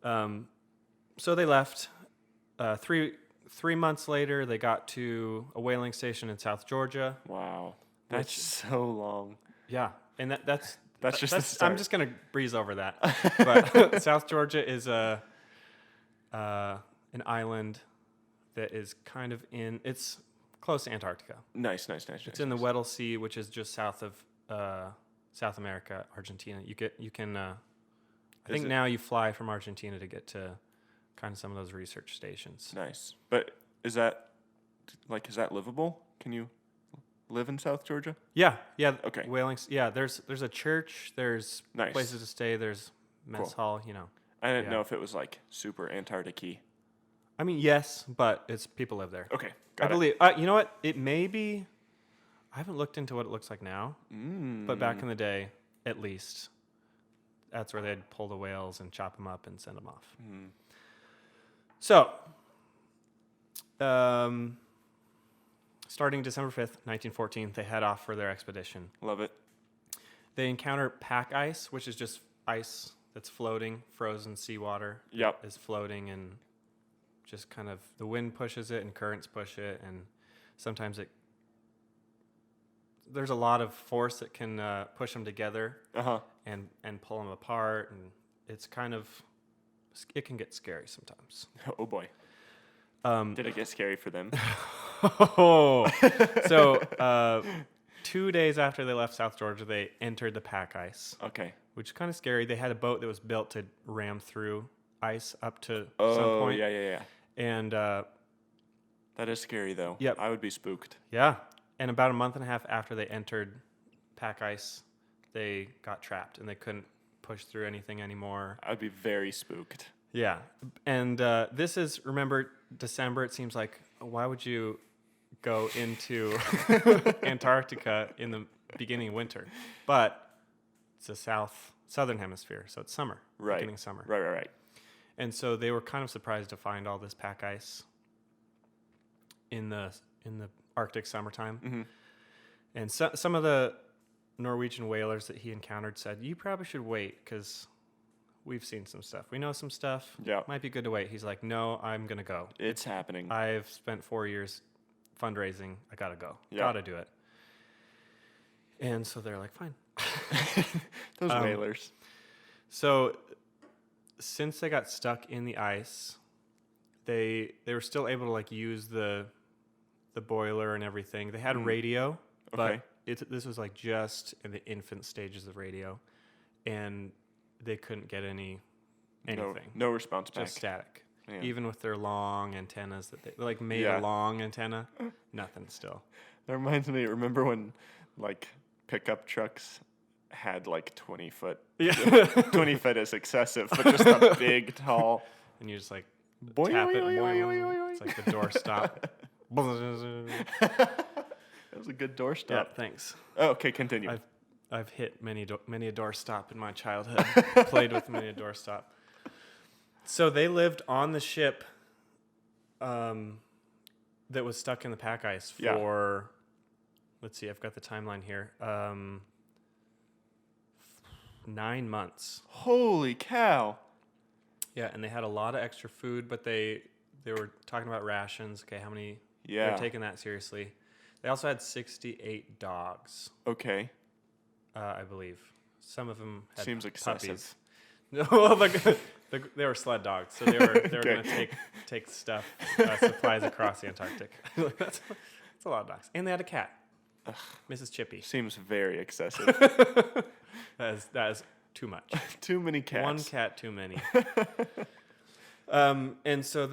So they left. 3 months later, they got to a whaling station in South Georgia. Wow, that's so long. Yeah, and that's just the start. I'm just gonna breeze over that. But South Georgia is an island that is kind of it's close to Antarctica. Nice. It's in the Weddell Sea, which is just south of South America, Argentina. You can I think now you fly from Argentina to get to kind of some of those research stations. Nice. But is that livable? Can you live in South Georgia? Yeah. Okay. Whaling. Yeah, there's a church, there's Nice. places to stay, there's mess hall, I didn't know if it was like super Antarctic-y. I mean, yes, but it's people live there. Okay. I believe. You know what? It may be. I haven't looked into what it looks like now, but back in the day, at least, that's where they'd pull the whales and chop them up and send them off. So, starting December 5th, 1914, they head off for their expedition. Love it. They encounter pack ice, which is just ice that's floating, frozen seawater. Yep. Is floating, and just kind of the wind pushes it and currents push it, and sometimes there's a lot of force that can push them together and pull them apart, and it can get scary sometimes. Oh boy. Did it get scary for them? So 2 days after they left South Georgia, they entered the pack ice. Okay. Which is kind of scary. They had a boat that was built to ram through ice up to some point. Yeah. And that is scary though. Yep. I would be spooked. yeah. And about a month and a half after they entered pack ice, they got trapped and they couldn't push through anything anymore. I'd be very spooked. Yeah. And this is, remember, December. It seems like, why would you go into Antarctica in the beginning of winter? But it's a southern hemisphere, so it's summer. Right. Beginning of summer. Right. And so they were kind of surprised to find all this pack ice in the Arctic summertime. Mm-hmm. And some of the Norwegian whalers that he encountered said, you probably should wait because we've seen some stuff. We know some stuff. Yeah. Might be good to wait. He's like, no, I'm going to go. It's happening. I've spent 4 years fundraising. I got to go. Yeah. Got to do it. And so they're like, fine. Those whalers. So since they got stuck in the ice, they were still able to like use the boiler and everything. They had a radio, Okay. but this was like just in the infant stages of radio, and they couldn't get anything. No response back. Just static. Yeah. Even with their long antennas that they like made a long antenna, nothing still. That reminds me, remember when like pickup trucks had like 20 foot? Yeah. 20 foot is excessive, but just a big, tall. And you just like Boing, tap it. boing, boing, Boing, boing, boing. it's like the door stop. That was a good Yeah, doorstop. thanks. Oh, okay, continue. I've hit many a doorstop in my childhood. Played with many a doorstop. So they lived on the ship that was stuck in the pack ice Yeah. for, let's see, I've got the timeline here. 9 months. Holy cow. Yeah, and they had a lot of extra food, but they were talking about rations. Okay, how many? Yeah. They're taking that seriously. They also had 68 dogs, Okay. I believe. Some of them had Seems excessive. puppies. No, well, they were sled dogs, so they were Okay. going to take stuff, supplies across the Antarctic. That's a lot of dogs, and they had a cat, Mrs. Chippy. Seems very excessive. That is too much. Too many cats. One cat too many. And so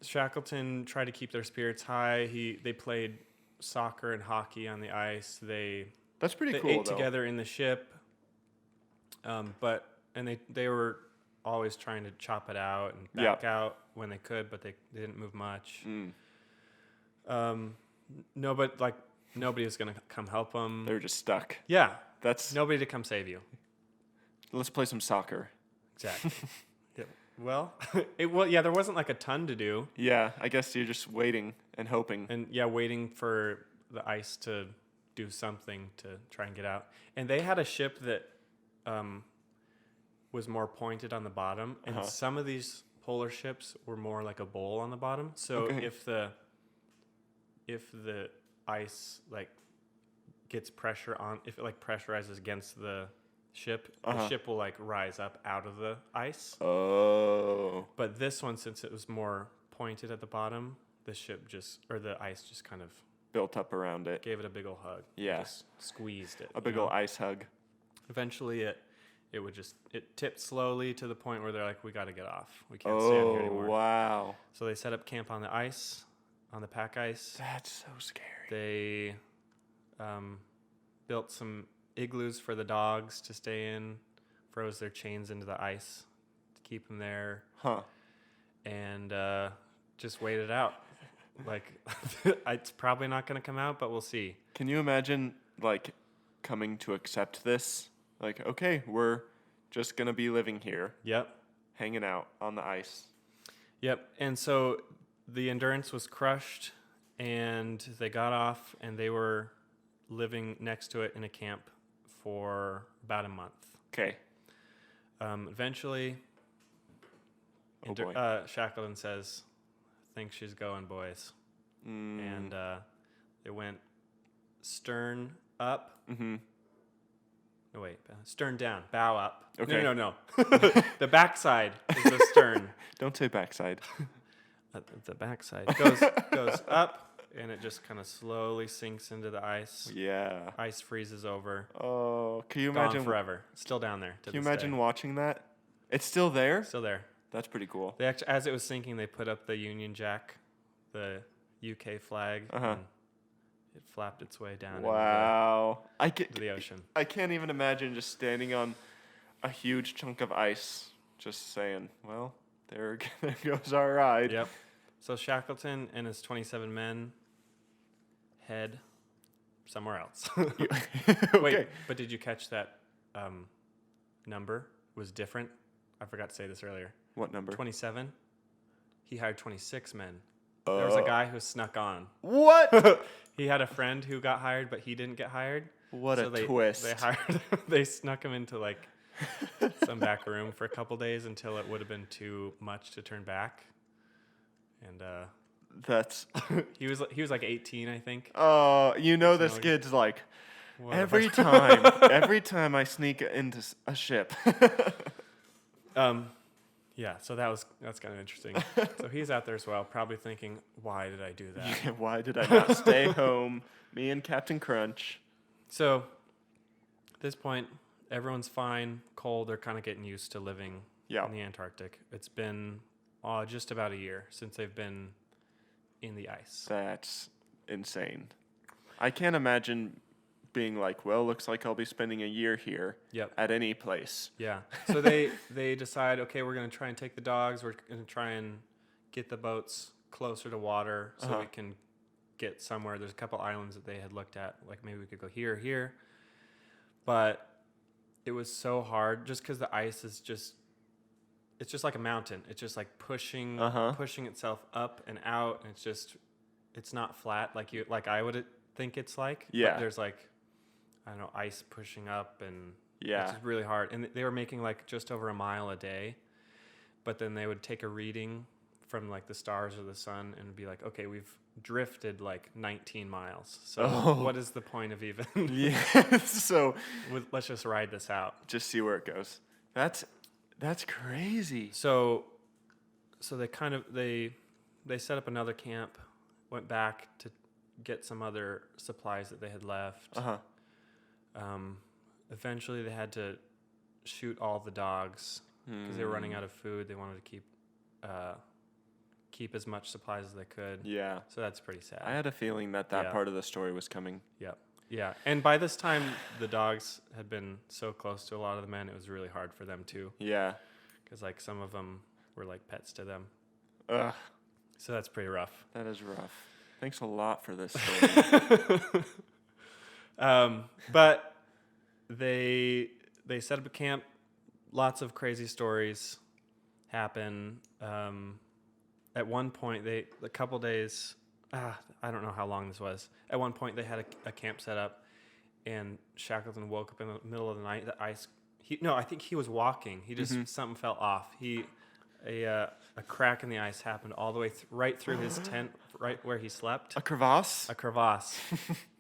Shackleton tried to keep their spirits high. They played soccer and hockey on the ice. That's pretty They cool, ate though. together in the ship. And they were always trying to chop it out and back out when they could, but they didn't move much. No, but like nobody was gonna come help them. They were just stuck. Yeah, That's. nobody to come save you. Let's play some soccer. Exactly. Yeah. Well, there wasn't like a ton to do, Yeah, I guess you're just waiting and hoping. and waiting for the ice to do something to try and get out. And they had a ship that was more pointed on the bottom, and some of these polar ships were more like a bowl on the bottom. So Okay. if the ice like gets pressure on, if it like pressurizes against the ship, the ship will like rise up out of the ice. Oh. But this one, since it was more pointed at the bottom, the ice just kind of Built up around it. gave it a big old hug. Yeah. Just squeezed it. A big old ice hug. Eventually it tipped slowly to the point where they're like, we got to get off. We can't stand here Oh, anymore. wow. So they set up camp on the ice, on the pack ice. That's so scary. They built some igloos for the dogs to stay in, froze their chains into the ice to keep them there, Huh. and just waited out. Like, it's probably not going to come out, but we'll see. Can you imagine, like, coming to accept this? Like, okay, we're just going to be living here, Yep. hanging out on the ice. Yep. And so the Endurance was crushed, and they got off, and they were living next to it in a camp for about a month. Okay. Eventually, Oh, boy. Shackleton says, "Think she's going, boys." And they went stern up. Mm-hmm. No, wait. Stern down. Bow up. Okay. No. The backside is the stern. Don't say backside. The backside goes up, and it just kind of slowly sinks into the ice. Yeah. Ice freezes over. Oh, can you Gone imagine? forever. Still down there. Can you imagine watching that? It's still there? Still there. That's pretty cool. They actually, as it was sinking, they put up the Union Jack, the UK flag, and it flapped its way down Wow. into the ocean. I can't even imagine just standing on a huge chunk of ice, just saying, well, there goes our ride. Yep. So Shackleton and his 27 men head somewhere else. Okay. Wait, but did you catch that number was different? I forgot to say this earlier. What number? 27. He hired 26 men. There was a guy who snuck on. What? He had a friend who got hired, but he didn't get hired. What So a twist. They snuck him into like some back room for a couple days until it would have been too much to turn back. And That's. he was like 18, I think. You know this like- kid's like, What every if I- every time I sneak into a ship. Yeah, so that's kind of interesting. So he's out there as well, probably thinking, why did I do that? Why did I not stay home? Me and Captain Crunch. So at this point, everyone's fine, cold. They're kind of getting used to living in the Antarctic. It's been just about a year since they've been in the ice. That's insane. I can't imagine being like, well, looks like I'll be spending a year here at any place. Yeah. So they decide, okay, we're going to try and take the dogs. We're going to try and get the boats closer to water so we can get somewhere. There's a couple islands that they had looked at, like maybe we could go here. But it was so hard just because the ice is it's just like a mountain. It's just like pushing itself up and out, and it's not flat like I would think it's like. Yeah. But there's like, I don't know, ice pushing up, and Yeah. it's just really hard. And they were making like just over a mile a day, but then they would take a reading from like the stars or the sun and be like, okay, we've drifted like 19 miles. So what is the point of even? Yeah. So Let's just ride this out. just see where it goes. That's crazy. So they kind of they set up another camp, went back to get some other supplies that they had left. Eventually they had to shoot all the dogs because they were running out of food. They wanted to keep as much supplies as they could. Yeah. So that's pretty sad. I had a feeling that Yeah. part of the story was coming. Yep. Yeah. And by this time, the dogs had been so close to a lot of the men, it was really hard for them too. Yeah. Because like some of them were like pets to them. Ugh. So that's pretty rough. That is rough. Thanks a lot for this story. But they set up a camp. Lots of crazy stories happen. At one point, a couple days, I don't know how long this was. At one point, they had a camp set up, and Shackleton woke up in the middle of the night. The ice. I think he was walking. He just something fell off. A crack in the ice happened all the way right through his tent, right where he slept. A crevasse? A crevasse.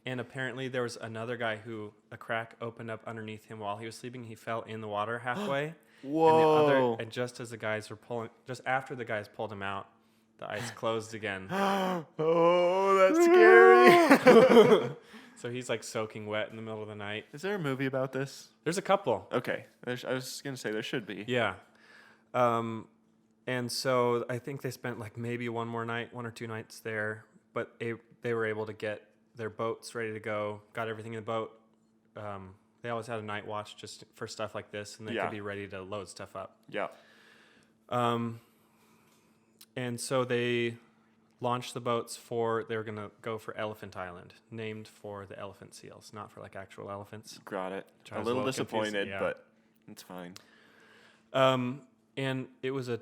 And apparently there was another guy who a crack opened up underneath him while he was sleeping. He fell in the water halfway. Whoa. And just as the guys were just after the guys pulled him out, the ice closed again. Oh, that's scary. So he's like soaking wet in the middle of the night. Is there a movie about this? There's a couple. Okay. I was going to say there should be. Yeah. And so I think they spent like maybe one or two nights there, but they were able to get their boats ready to go, got everything in the boat. They always had a night watch just for stuff like this, and they could be ready to load stuff up. Yeah. And so they launched the boats they were going to go for Elephant Island, named for the elephant seals, not for like actual elephants. Got it. Which I A was little confused, disappointed, yeah. but it's fine. And it was they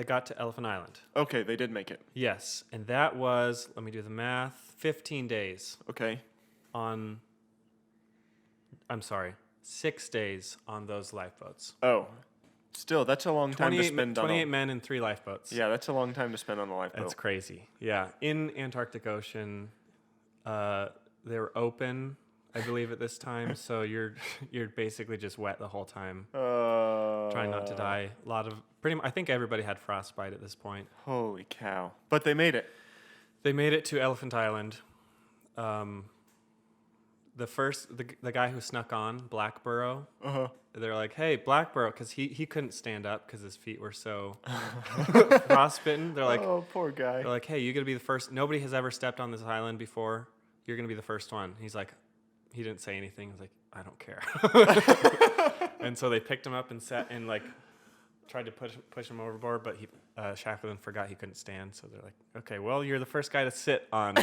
got to Elephant Island. Okay, they did make it. Yes. And that was, let me do the math, 15 days Okay. 6 days on those lifeboats. Oh. Still, that's a long time to spend 28 men in 3 lifeboats. Yeah, that's a long time to spend on the lifeboat. That's crazy. Yeah. In Antarctic Ocean, they were open, I believe, at this time. So you're basically just wet the whole time, trying not to die. I think everybody had frostbite at this point. Holy cow. But they made it. They made it to Elephant Island. The guy who snuck on, Blackborough, they're like, hey, Blackborough, because he couldn't stand up because his feet were so frostbitten. They're like, Oh, poor guy. they're like, hey, you're going to be the first. Nobody has ever stepped on this island before. You're going to be the first one. He's like, he didn't say anything. He's like, I don't care. And so they picked him up and sat and like tried to push him overboard, but Shackleton forgot he couldn't stand. So they're like, okay, well, you're the first guy to sit on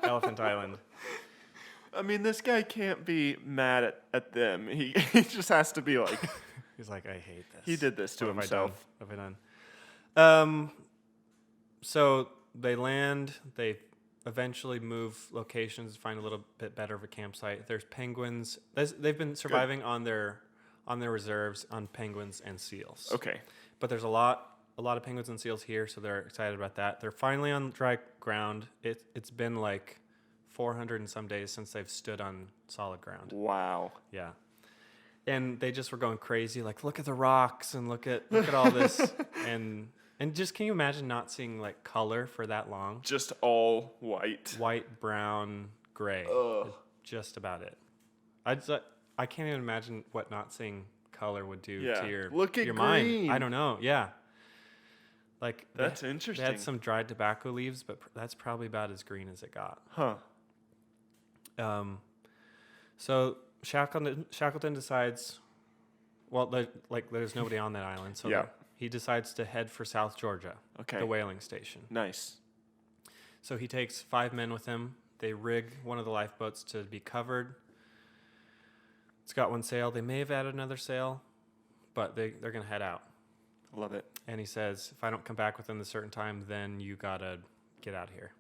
Elephant Island. I mean, this guy can't be mad at them. He just has to be like, He's like, I hate this. he did this to What himself. What have I done? So they land. They eventually move locations, find a little bit better of a campsite. There's penguins. They've been surviving on their reserves on penguins and seals. Okay. But there's a lot of penguins and seals here, so they're excited about that. They're finally on dry ground. It's been like 400 and some days since they've stood on solid ground. Wow. Yeah. And they just were going crazy, like, look at the rocks and look at all this. and just, can you imagine not seeing like color for that long? Just all white. White, brown, gray. Ugh. Just about it. I can't even imagine what not seeing color would do Yeah. to your Look at your green. mind. I don't know. Yeah. Like That's they interesting. had some dried tobacco leaves, but that's probably about as green as it got. Huh. So Shackleton decides, well, there's nobody on that island, so Yeah. he decides to head for South Georgia, Okay. the whaling station. Nice. So he takes 5 men with him. They rig one of the lifeboats to be covered. It's got one sail. They may have added another sail, but they're going to head out. Love it. And he says, if I don't come back within the certain time, then you got to get out of here.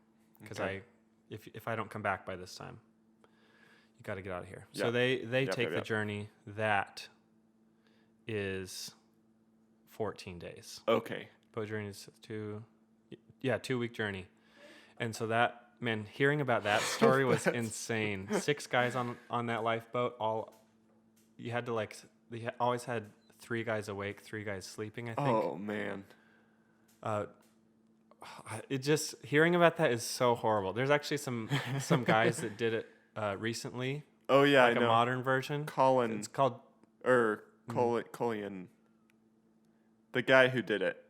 Because Okay. if I don't come back by this time, you got to get out of here. Yep. So they Yep, take yep, the yep. journey. That is 14 days. Okay. Boat journey is 2-week journey. And so that, man, hearing about that story was insane. 6 guys on that lifeboat. You had to always had 3 guys awake, 3 guys sleeping, I think. Oh, man. It just, hearing about that is so horrible. There's actually some guys that did it recently. Oh, yeah, like I a know. modern version. Colin. It's called, Colin. The guy who did it.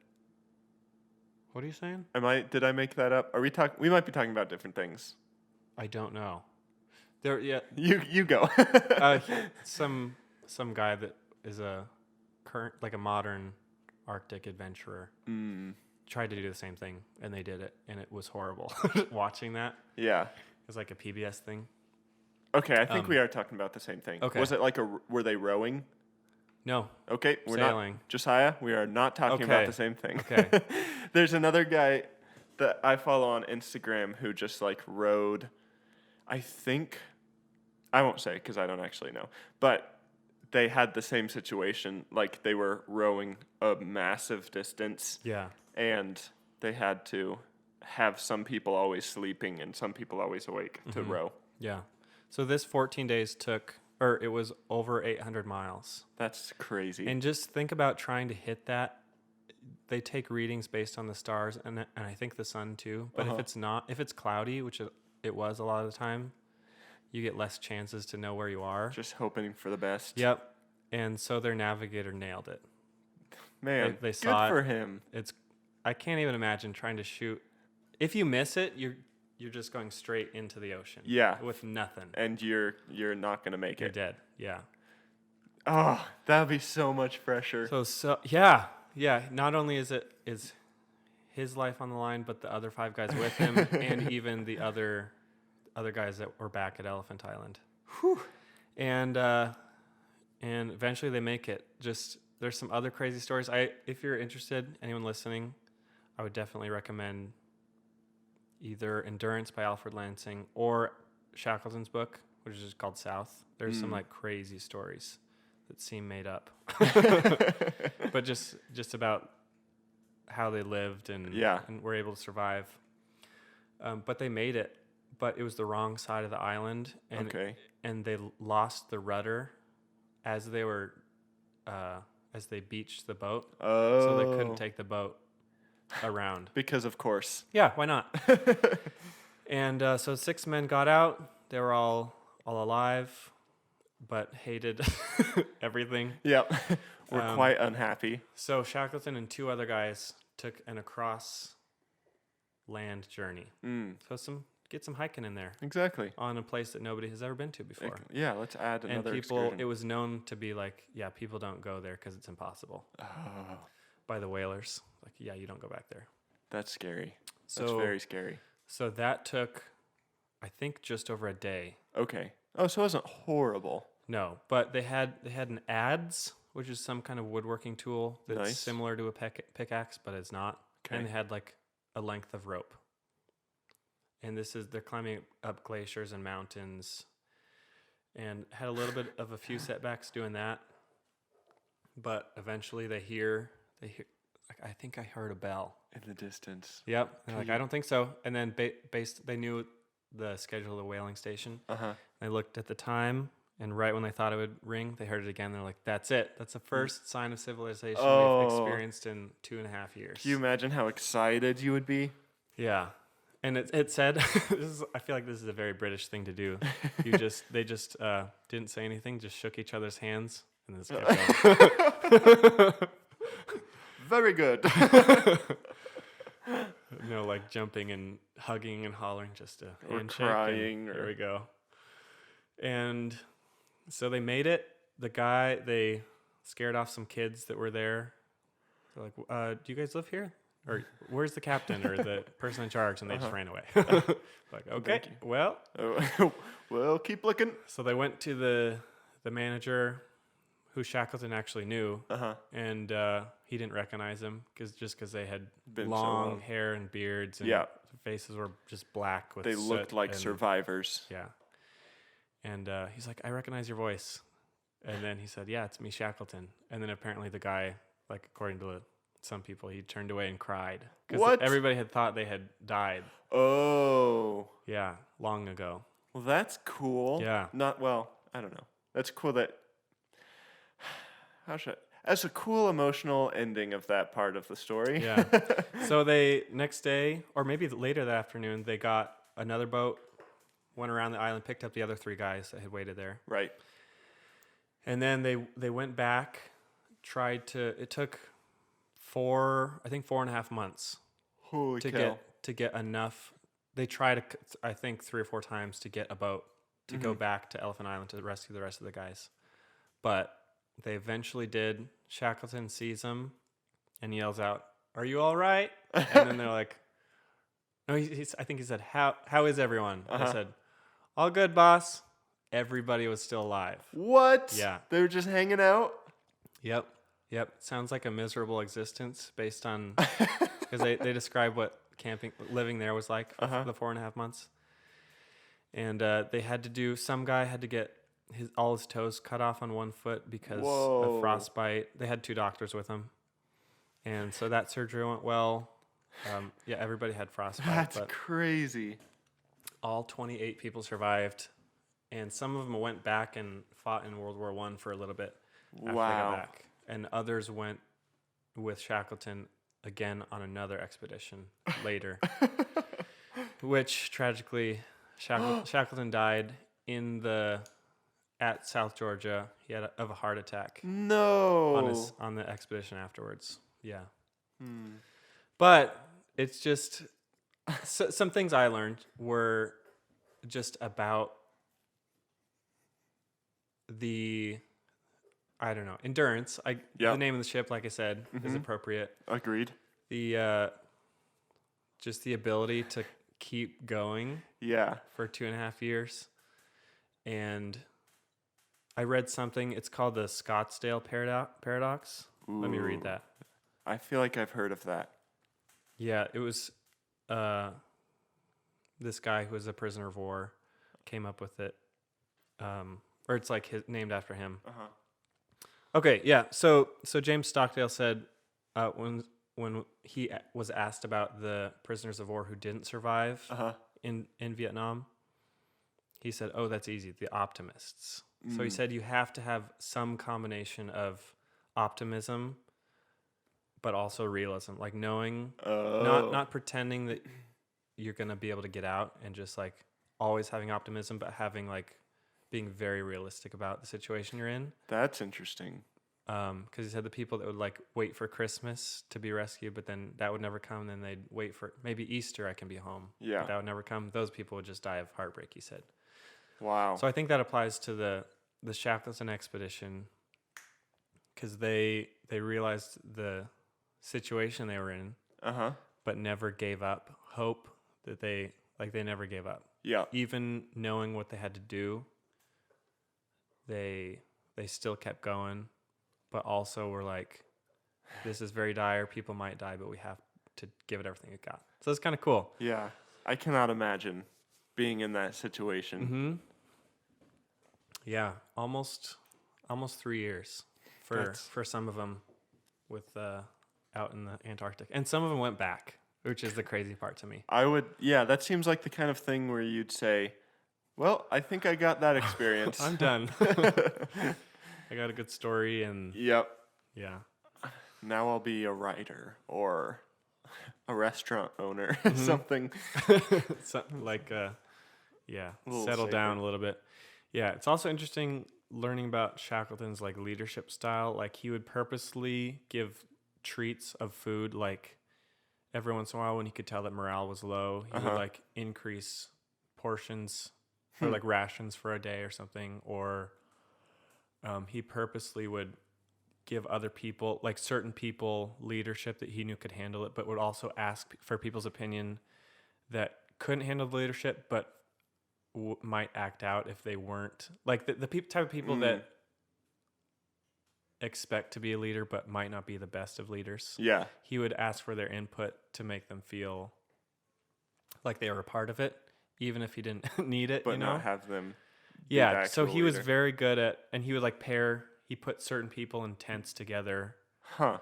what are you saying? Did I make that up? We might be talking about different things. I don't know. Yeah, You go. some guy that is a current, like a modern Arctic adventurer tried to do the same thing, and they did it, and it was horrible. Watching that, Yeah. it was like a PBS thing. Okay, I think we are talking about the same thing. Okay. Was it like were they rowing? No, Okay, we're Sailing. not. Josiah, we are not talking about Okay. the same thing. Okay. There's another guy that I follow on Instagram who just like rowed, I think, I won't say because I don't actually know, but they had the same situation. Like they were rowing a massive distance yeah, and they had to have some people always sleeping and some people always awake to row. yeah. So this 14 days it was over 800 miles. That's crazy. And just think about trying to hit that. They take readings based on the stars and I think the sun too. But if it's cloudy, which it was a lot of the time, you get less chances to know where you are. Just hoping for the best. Yep. And so their navigator nailed it. Man, They good saw for it. him. I can't even imagine trying to shoot. If you miss it, you're just going straight into the ocean. Yeah. With nothing. And you're not going to make You're it. dead. Yeah. Oh, that would be so much pressure. So yeah. Not only is his life on the line, but the other 5 guys with him, and even the other guys that were back at Elephant Island. Whew. And eventually they make it. Just there's some other crazy stories. If you're interested, anyone listening, I would definitely recommend either Endurance by Alfred Lansing or Shackleton's book, which is called South. There's some like crazy stories that seem made up, but just about how they lived and were able to survive. But they made it, but it was the wrong side of the island, and they lost the rudder as they were as they beached the boat, so they couldn't take the boat around. Because of course. Yeah, why not? And so 6 men got out. They were all alive, but hated everything. Yep. We're quite unhappy. So Shackleton and 2 other guys took an across land journey. So get some hiking in there Exactly. on a place that nobody has ever been to before. Yeah, let's add And another people, excursion. it was known to be like, yeah, people don't go there because it's impossible. Oh, By the whalers, like, yeah, you don't go back there. that's scary. So, That's very scary. So that took, I think, just over a day. Okay. Oh, so it wasn't horrible. No, but they had an adze, which is some kind of woodworking tool that's Nice. similar to a pickaxe, but it's not. Okay. And they had like a length of rope. And they're climbing up glaciers and mountains, and had a little bit of a few setbacks doing that. But eventually they hear, like, I think I heard a bell. In the distance. Yep. They're like, I don't think so. And then they knew the schedule of the whaling station. Uh-huh. They looked at the time, and right when they thought it would ring, they heard it again. They're like, that's it. That's the first sign of civilization we've experienced in 2.5 years. Can you imagine how excited you would be? Yeah. And it said, I feel like this is a very British thing to do. They just didn't say anything, just shook each other's hands, and then just kept going. Very good. No, like jumping and hugging and hollering, just a Or handshake. crying, There or- we go. And so they made it. They scared off some kids that were there. They're like, do you guys live here? Or where's the captain or the person in charge? And they just ran away. Like, okay, Thank you. well. Well, keep looking. So they went to the manager, who Shackleton actually knew, and he didn't recognize him because they had Been so long long. hair and beards, and Yeah. their faces were just black with They looked soot like and- survivors. Yeah. And he's like, I recognize your voice. And then he said, yeah, it's me, Shackleton. And then apparently the guy, like according to some people, he turned away and cried. What? Everybody had thought they had died. Oh. Yeah, long ago. Well, that's cool. Yeah. I don't know. That's cool that... That's a cool emotional ending of that part of the story. Yeah. So they, next day, or maybe later that afternoon, they got another boat, went around the island, picked up the other 3 guys that had waited there. Right. And then they went back, it took 4.5 months Holy to cow. get enough. They tried, I think, 3 or 4 times to get a boat to go back to Elephant Island to rescue the rest of the guys. But they eventually did. Shackleton sees them and yells out, "Are you all right?" And then they're like, no, I think he said, how is everyone? They said, "All good, boss." Everybody was still alive. What? Yeah. They were just hanging out? Yep. Sounds like a miserable existence based on, because they describe what living there was like for the 4.5 months. And they had to do, some guy had to get all his toes cut off on one foot because Whoa. of frostbite. They had 2 doctors with them. And so that surgery went well. Yeah, everybody had frostbite. That's but crazy. all 28 people survived. And some of them went back and fought in World War I for a little bit after they Wow. got back. And others went with Shackleton again on another expedition later, which tragically Shackleton died at South Georgia. He had of a heart attack No. on the expedition afterwards. Yeah. But it's just some things I learned were just about endurance. The name of the ship, like I said, is appropriate. Agreed. Just the ability to keep going Yeah. for 2.5 years. And I read something, it's called the Scottsdale Paradox. Let me read Ooh. that. I feel like I've heard of that. Yeah, it was this guy who was a prisoner of war came up with it. Or it's like named after him. Okay, yeah. So James Stockdale said when he was asked about the prisoners of war who didn't survive in Vietnam, he said, "Oh, that's easy. The optimists." So he said you have to have some combination of optimism, but also realism, like knowing, not pretending that you're gonna be able to get out and just like always having optimism, but having like being very realistic about the situation you're in. That's interesting. Because he said the people that would like wait for Christmas to be rescued, but then that would never come. Then they'd wait for maybe Easter, I can be home. Yeah. But that would never come. Those people would just die of heartbreak, he said. Wow. So I think that applies to the Shackleton expedition because they realized the situation they were in, but never gave up hope that they never gave up. Yeah. Even knowing what they had to do, they still kept going, but also were like, this is very dire. People might die, but we have to give it everything it got. So it's kind of cool. Yeah. I cannot imagine being in that situation. Yeah, almost 3 years for some of them with out in the Antarctic, and some of them went back, which is the crazy part to me. That seems like the kind of thing where you'd say, well, I think I got that experience. I'm done. I got a good story, and Yep. yeah, Now I'll be a writer or a restaurant owner, something. something like yeah, little settle down safer. a little bit. Yeah, it's also interesting learning about Shackleton's like leadership style. Like he would purposely give treats of food, like every once in a while when he could tell that morale was low, he would like increase portions or like rations for a day or something, or he purposely would give other people, like certain people, leadership that he knew could handle it, but would also ask for people's opinion that couldn't handle the leadership, but might act out if they weren't like the type of people that expect to be a leader but might not be the best of leaders. Yeah. He would ask for their input to make them feel like they were a part of it, even if he didn't need it. But not have them. Yeah. So he was very good at, and he would like he put certain people in tents together. Huh.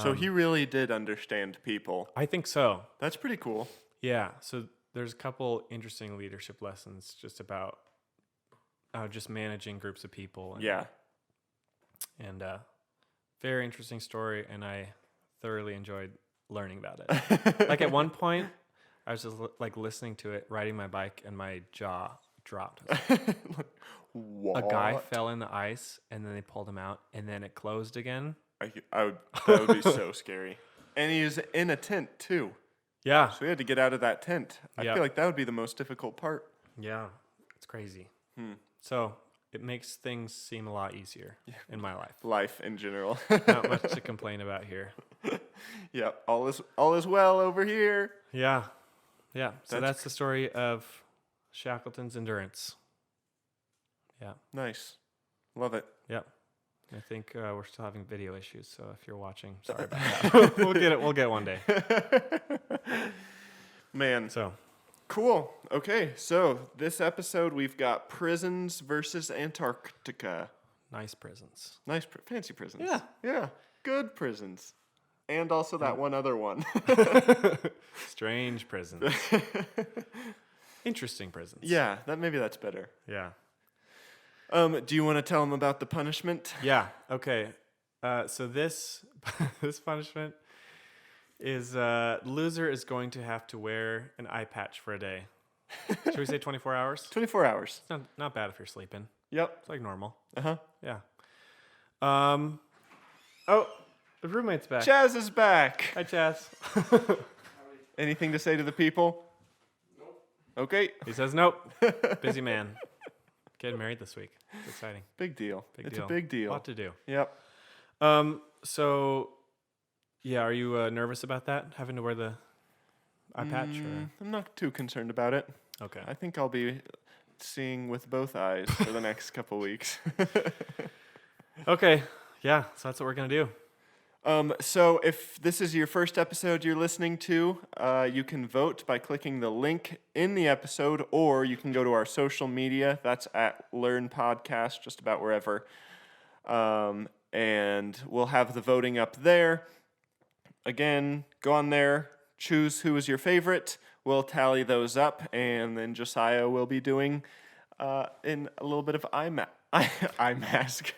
So he really did understand people. I think so. That's pretty cool. Yeah. So there's a couple interesting leadership lessons just about just managing groups of people. And very interesting story, and I thoroughly enjoyed learning about it. Like at one point, I was just like listening to it, riding my bike, and my jaw dropped. What? A guy fell in the ice, and then they pulled him out, and then it closed again. That would be so scary. And he was in a tent too. Yeah. So we had to get out of that tent. I feel like that would be the most difficult part. Yeah. It's crazy. So it makes things seem a lot easier in my life. Life in general. Not much to complain about here. Yeah. All is well over here. Yeah. Yeah. So that's the story of Shackleton's endurance. Yeah. Nice. Love it. Yep. I think we're still having video issues, so if you're watching, sorry about that. We'll get it. We'll get it one day. Man. So cool. Okay. So this episode we've got prisons versus Antarctica. nice prisons. Nice, fancy prisons. Yeah. Yeah. Good prisons. And also that one other one. Strange prisons. Interesting prisons. Yeah. Maybe that's better. Yeah. Do you want to tell them about the punishment? Yeah. Okay. So this punishment is loser is going to have to wear an eye patch for a day. Should we say 24 hours? 24 hours. It's not bad if you're sleeping. Yep. It's like normal. Uh-huh. Yeah. Oh, the roommate's back. Chaz is back. Hi, Chaz. Anything to say to the people? Nope. Okay. He says nope. Busy man. Getting married this week. It's exciting. Big deal. Big It's deal. a big deal. A lot to do. Yep. So, yeah, are you nervous about that? Having to wear the eye patch? Or? I'm not too concerned about it. Okay. I think I'll be seeing with both eyes for the next couple weeks. Okay. Yeah, so that's what we're going to do. So if this is your first episode you're listening to, you can vote by clicking the link in the episode, or you can go to our social media. That's at Learn Podcast, just about wherever. And we'll have the voting up there. Again, go on there, choose who is your favorite. We'll tally those up, and then Josiah will be doing in a little bit of eye mask.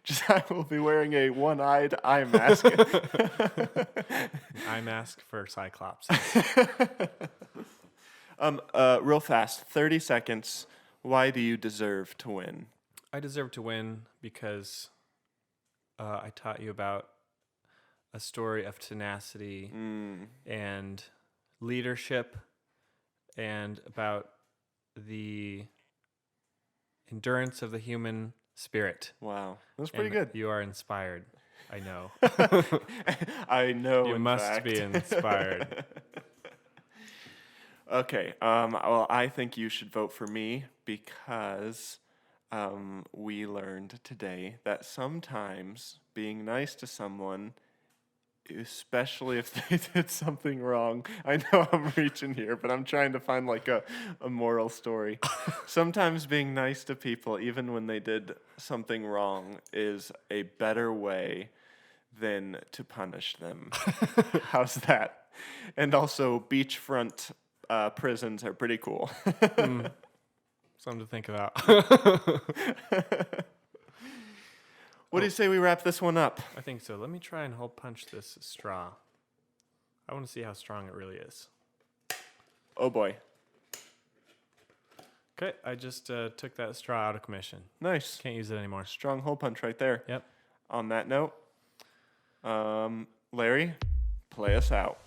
Josiah will be wearing a one-eyed eye mask. Eye mask for Cyclops. Real fast, 30 seconds. Why do you deserve to win? I deserve to win because I taught you about a story of tenacity and leadership and about the endurance of the human spirit. Wow, that's pretty And good. You are inspired. I know. I know. You must be inspired. Okay. Well, I think you should vote for me because we learned today that sometimes being nice to someone, especially if they did something wrong. I know I'm reaching here, but I'm trying to find like a moral story. Sometimes being nice to people, even when they did something wrong, is a better way than to punish them. How's that? And also, beachfront prisons are pretty cool. Something to think about. What do you say we wrap this one up? I think so. Let me try and hole punch this straw. I want to see how strong it really is. Oh boy. Okay, I just took that straw out of commission. Nice. Can't use it anymore. Strong hole punch right there. Yep. On that note, Larry, play us out.